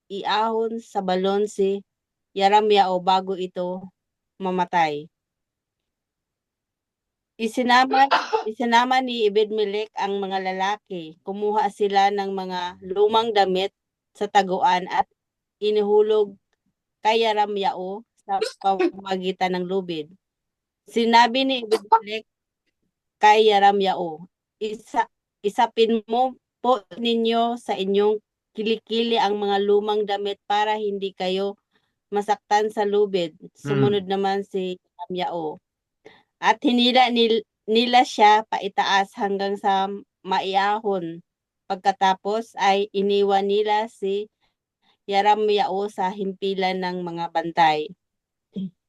iahon sa balon si Yaramyao bago ito mamatay. Isinama ni Ebed-Melech ang mga lalaki. Kumuha sila ng mga lumang damit sa taguan at inihulog kay Yaramyao sa pamamagitan ng lubid. Sinabi ni Ebed-Melech kay Yaramyao, isapin mo po ninyo sa inyong kilikili ang mga lumang damit para hindi kayo masaktan sa lubid. Sumunod naman si Yaramyao. At hinila nila siya paitaas hanggang sa maiahon. Pagkatapos ay iniwan nila si Yaramyao sa himpilan ng mga bantay.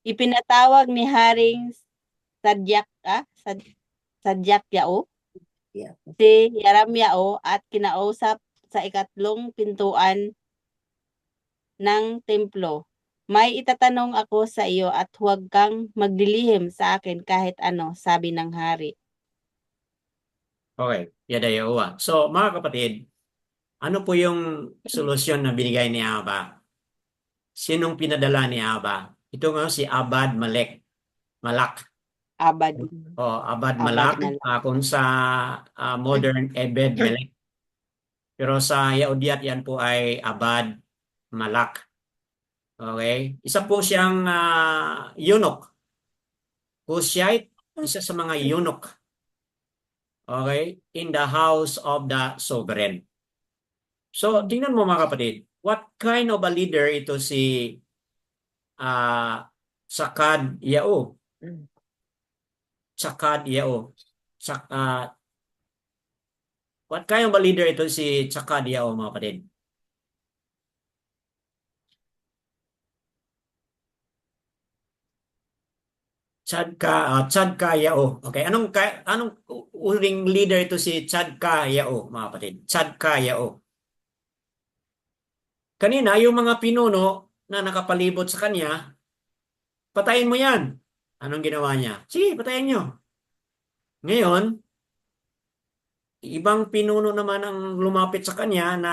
Ipinatawag ni Haring Sadyakyaw si Yaramyao at kinausap sa ikatlong pintuan ng templo. "May itatanong ako sa iyo at huwag kang maglilihim sa akin kahit ano," sabi ng hari. Okay. Yada Yahuwah. So, mga kapatid, ano po yung solusyon na binigay ni Abba? Sinong pinadala ni Abba? Ito nga si Abad Malak. Abad. Abad Abad Malak Malak. kung sa modern Ebed-Melech. Pero sa Yahudiat yan po ay Abad Malak. Okay? Isa po siyang eunuch. Cushite, isa sa mga eunuch. Okay? In the house of the sovereign. So, tingnan mo mga kapatid. What kind of a leader ito si Sakad Yao? Sakad Yao. What kind of a leader ito si Sakad Yao, mga kapatid? Chadka Yao. Okay, anong uring leader ito si Chadka Yao, mga kapatid? Chadka Yao. Kanina, yung mga pinuno na nakapalibot sa kanya, patayin mo yan. Anong ginawa niya? Sige, patayin nyo. Ngayon, ibang pinuno naman ang lumapit sa kanya na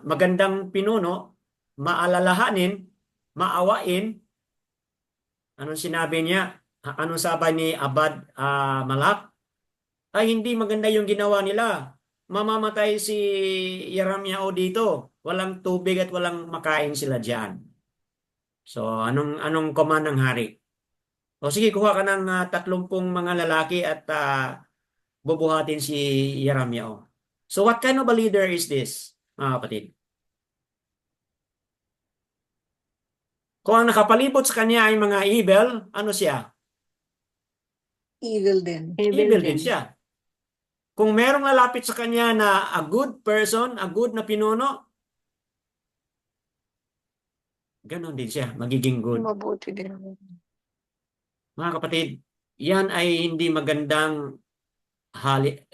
magandang pinuno, maalalahanin, maawain. Anong sinabi niya? Anong sabi ni Abad Malak? Ay, hindi maganda yung ginawa nila. Mamamatay si Yaramyao dito. Walang tubig at walang makain sila diyan. So, anong command ng hari? O sige, kuha ka ng 30 mga lalaki at bubuhatin si Yaramyao. So, what kind of a leader is this, mga kapatid? Kung ang nakapalibot sa kanya ay mga evil, ano siya? Evil din. Evil din siya. Kung merong lalapit sa kanya na a good person, a good na pinuno, ganon din siya, magiging good. Mabuti din. Mga kapatid, yan ay hindi magandang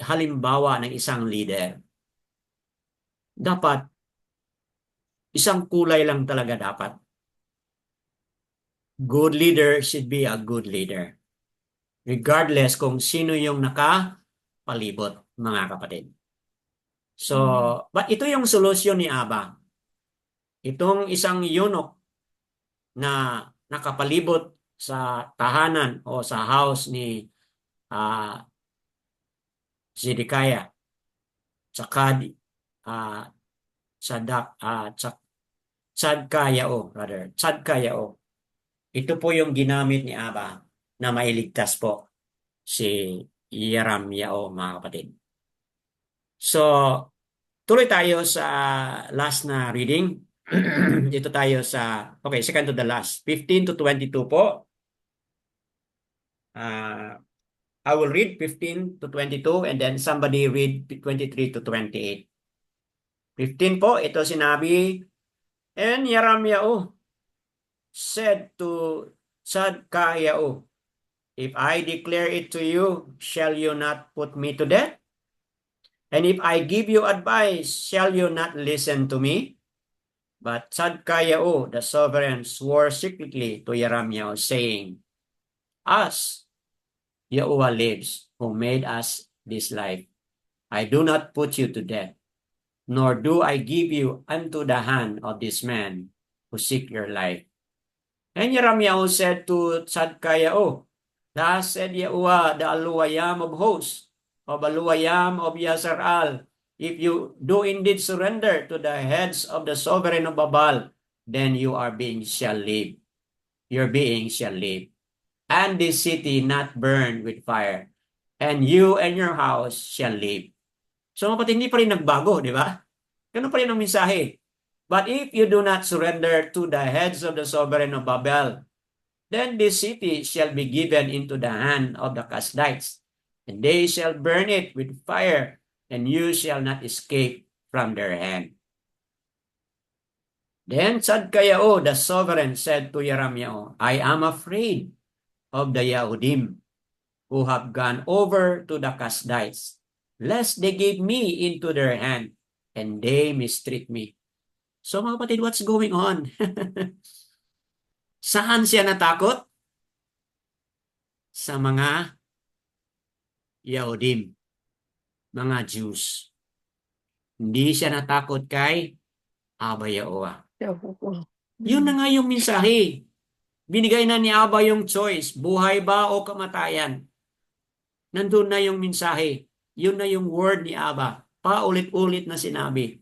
halimbawa ng isang leader. dapat isang kulay lang talaga dapat. Good leader should be a good leader. Regardless kung sino yung nakapalibot, mga kapatid. So, but ito yung solusyon ni Aba. Itong isang eunuch na nakapalibot sa tahanan o sa house ni uh, Zedekiah, tsaka Tsadkayao. Ito po yung ginamit ni Aba na mailigtas po si Yeramyao, mga kapatid. So, tuloy tayo sa last na reading. Dito tayo sa, okay, second to the last. 15 to 22 po. I will read 15 to 22 and then somebody read 23 to 28. 15 po, ito sinabi, and Yeramyao said to Tsadkayao, if I declare it to you, shall you not put me to death? And if I give you advice, shall you not listen to me? But Tsadkayao, the sovereign, swore secretly to Yeramyao, saying, as Yahuwah lives, who made us this life, I do not put you to death, nor do I give you unto the hand of this man who seek your life. And Yeramyao said to Tsadkayao, thus said Yahuwah, the Aluwayam of hosts, of Aluwayam of Yasharal, if you do indeed surrender to the heads of the sovereign of Babal, then your being shall live. Your being shall live. And this city not burned with fire, and you and your house shall live. So kapatid, hindi pa rin nagbago, di ba? Ganun pa rin ang mensahe. But if you do not surrender to the heads of the sovereign of Babel, then this city shall be given into the hand of the Kasdites, and they shall burn it with fire, and you shall not escape from their hand. Then Tsadkayao, the sovereign, said to Yeramyao, I am afraid of the Yahudim who have gone over to the Kasdites, lest they give me into their hand, and they mistreat me. So mga kapatid, what's going on? Saan siya natakot? Sa mga Yahudim, mga Jews. Hindi siya natakot kay Aba Yahuwah. Yun na nga yung mensahe. Binigay na ni Aba yung choice, buhay ba o kamatayan. Nandun na yung mensahe. Yun na yung word ni Aba. Paulit-ulit na sinabi.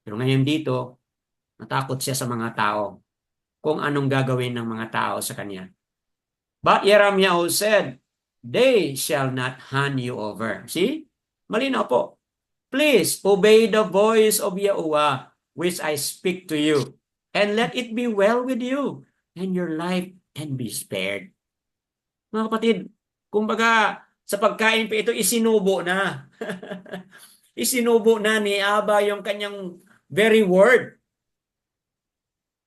Pero ngayon dito, natakot siya sa mga tao. Kung anong gagawin ng mga tao sa kanya. But Yeramyao said, they shall not hand you over. See? Malinaw po. Please obey the voice of Yahuwah, which I speak to you, and let it be well with you, and your life can be spared. Mga kapatid, kumbaga, sa pagkain pa ito, isinubo na. Isinubo na ni Aba yung kanyang very word.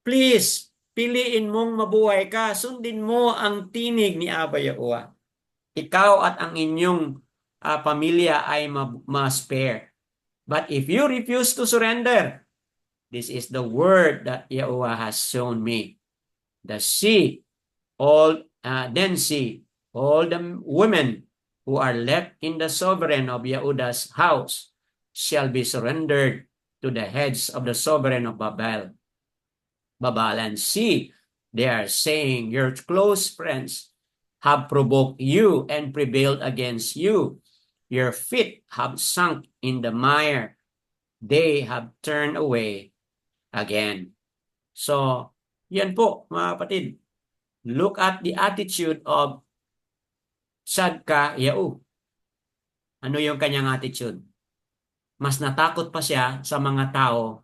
Please, piliin mong mabuhay ka, sundin mo ang tinig ni Aba Yahuwah. Ikaw at ang inyong pamilya ay ma-spare. But if you refuse to surrender, this is the word that Yahuwah has shown me. Then see, all the women who are left in the sovereign of Yehudah's house shall be surrendered to the heads of the sovereign of Babel. And see, they are saying, your close friends have provoked you and prevailed against you. Your feet have sunk in the mire. They have turned away again. So, yan po, mga kapatid. Look at the attitude of Tsadkayao. Ano yung kanyang attitude? Mas natakot pa siya sa mga tao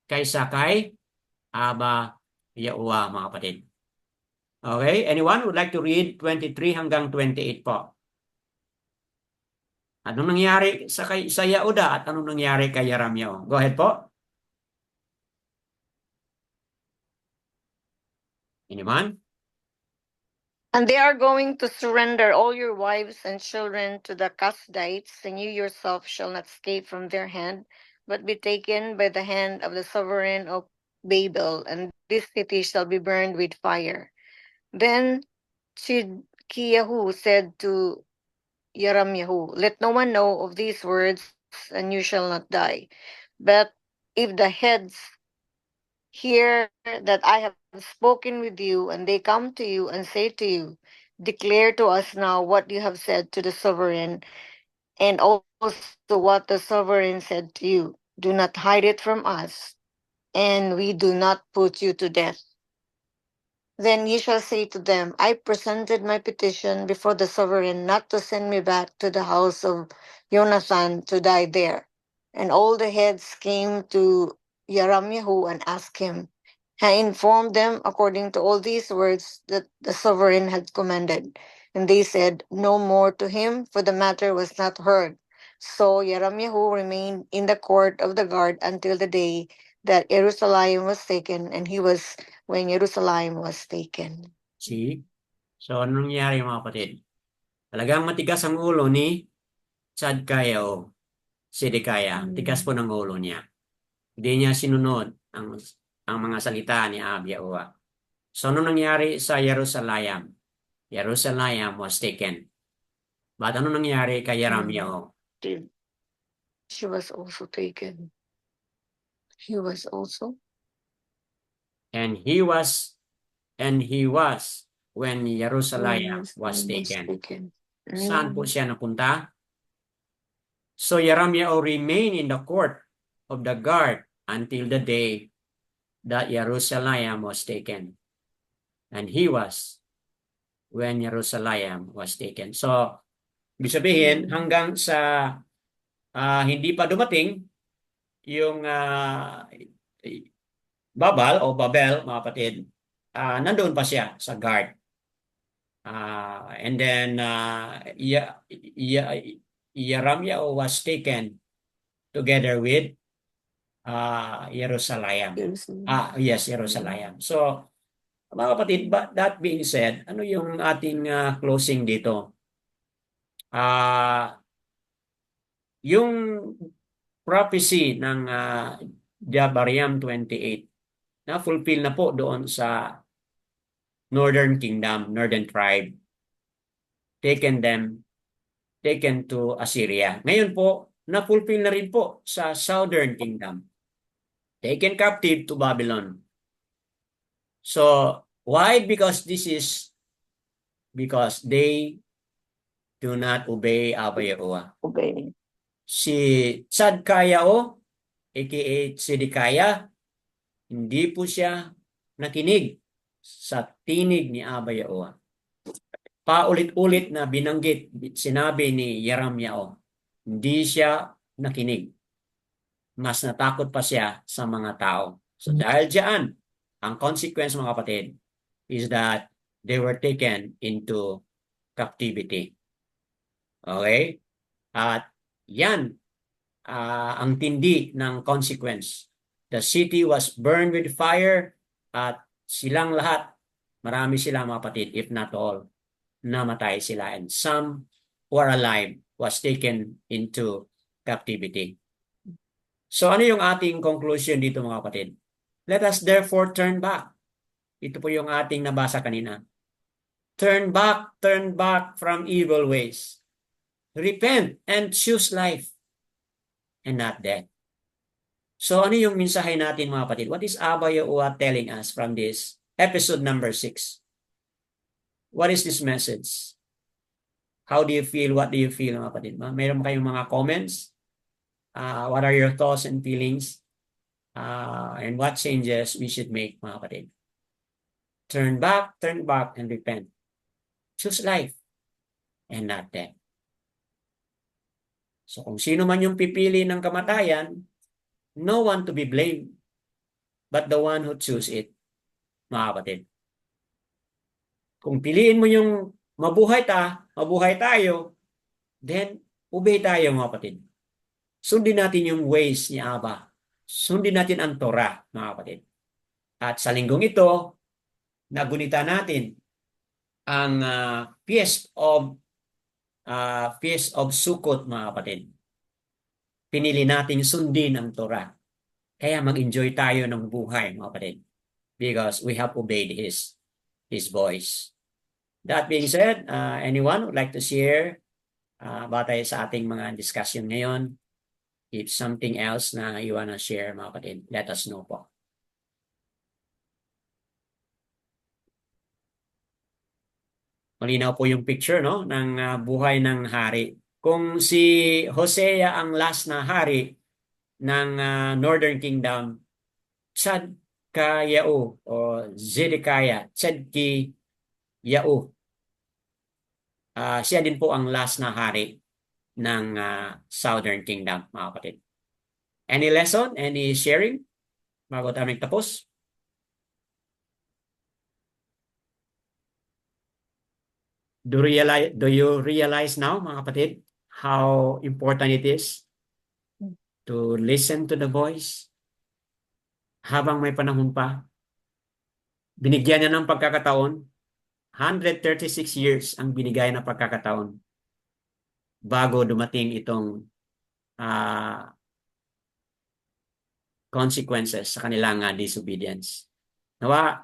kaysa kay Aba Yahuwah, mga kapatid. Okay, anyone would like to read 23 hanggang 28 po? Anong nangyari sa Yahudah at anong nangyari kay Yeramyao? Go ahead po. Anyone? And they are going to surrender all your wives and children to the Kasdites, and you yourself shall not escape from their hand, but be taken by the hand of the sovereign of Babel, and this city shall be burned with fire. Then Chidkiyahu said to Yaramyahu, let no one know of these words, and you shall not die. But if the heads hear that I have spoken with you, and they come to you and say to you, declare to us now what you have said to the sovereign, and also what the sovereign said to you. Do not hide it from us, and we do not put you to death. Then ye shall say to them, I presented my petition before the sovereign not to send me back to the house of Jonathan to die there. And all the heads came to Yaramyahu and asked him. I informed them according to all these words that the sovereign had commanded. And they said no more to him, for the matter was not heard. So Yaramyahu remained in the court of the guard until the day that Jerusalem was taken, and he was when Jerusalem was taken. See? So, anong nangyari mga kapatid? Talagang matigas ang ulo ni Chadkaya o Sedekaya. Tigas po ng ulo niya. Hindi niya sinunod ang mga salita ni Abyaua. So, ano nangyari sa Jerusalem? Jerusalem was taken. But ano nangyari kay Yaramyahu? She was also taken. He was also. And he was when Jerusalem was taken. Saan po siya napunta? So Yaramyahu remained in the court of the guard until the day that Jerusalem was taken. And he was when Jerusalem was taken. So, ibig sabihin, hanggang sa hindi pa dumating yung Babel, mga kapatid, nandoon pa siya sa guard. And then Yaramyahu was taken together with Jerusalem. Yes, Jerusalem. So, mga kapatid, that being said, ano yung ating closing dito? Yung prophecy ng Jabariam 28 na-fulfill na po doon sa Northern Kingdom, Northern Tribe. Taken to Assyria. Ngayon po, na-fulfill na rin po sa Southern Kingdom. Taken captive to Babylon. So, why? Because they do not obey Abba Yahuwah. Obey. Si Chadkaya aka Sedekaya, hindi po siya nakinig sa tinig ni Abba Yahuwah. Paulit-ulit na binanggit, sinabi ni Yaramyahu, hindi siya nakinig. Mas natakot pa siya sa mga tao. So dahil diyan, ang consequence mga kapatid is that they were taken into captivity. Okay? At yan ang tindi ng consequence. The city was burned with fire at silang lahat, marami sila mga kapatid, if not all, namatay sila. And some who are alive was taken into captivity. So ano yung ating conclusion dito mga kapatid? Let us therefore turn back. Ito po yung ating nabasa kanina. Turn back from evil ways. Repent and choose life and not death. So ano yung mensahe natin mga kapatid? What is Abba Yahuwah telling us from this episode number 6? What is this message? How do you feel? What do you feel mga kapatid? Mayroon kayong mga comments? What are your thoughts and feelings? And what changes we should make mga kapatid? Turn back and repent. Choose life and not death. So kung sino man yung pipili ng kamatayan, no one to be blamed but the one who choose it, mga kapatid. Kung piliin mo yung mabuhay tayo, then obey tayo mga kapatid. Sundin natin yung ways ni Abba. Sundin natin ang Torah, mga kapatid. At sa linggong ito, nagunita natin ang Feast of Sukkot, mga kapatid. pinili nating sundin ang Torah. Kaya mag-enjoy tayo ng buhay, mga kapatid. Because we have obeyed His voice. That being said, anyone would like to share batay sa ating mga discussion ngayon? If something else na you wanna share, mga kapatid, let us know po. Malinaw po yung picture, no, ng buhay ng hari. Kung si Hosea ang last na hari ng Northern Kingdom, Tzadkayao o Zedekiah, Tzadkiyahu. Siya din po ang last na hari ng Southern Kingdom, mga kapatid. Any lesson? Any sharing? Bago tayo tapos? Do you realize now, mga kapatid, how important it is to listen to the voice habang may panahon pa? Binigyan niya ng pagkakataon. 136 years ang binigay na pagkakataon bago dumating itong consequences sa kanilang disobedience. Nawa,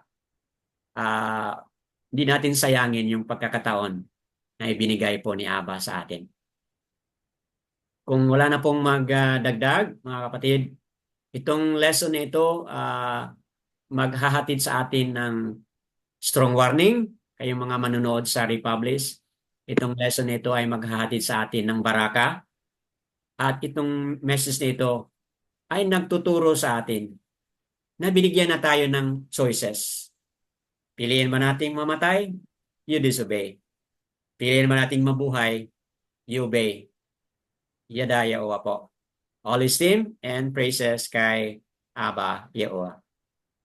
hindi natin sayangin yung pagkakataon na ibinigay po ni Abba sa atin. Kung wala na pong magdagdag, mga kapatid, itong lesson na ito maghahatid sa atin ng strong warning, kayong mga manunood sa Republish. Itong lesson na ito ay maghahatid sa atin ng baraka. At itong message na ito ay nagtuturo sa atin na binigyan na tayo ng choices. Piliin ba nating mamatay? You disobey. Piliin ba nating mabuhay? You obey. Yada Yaowa po. All esteem and praises kay Abba Yaowa.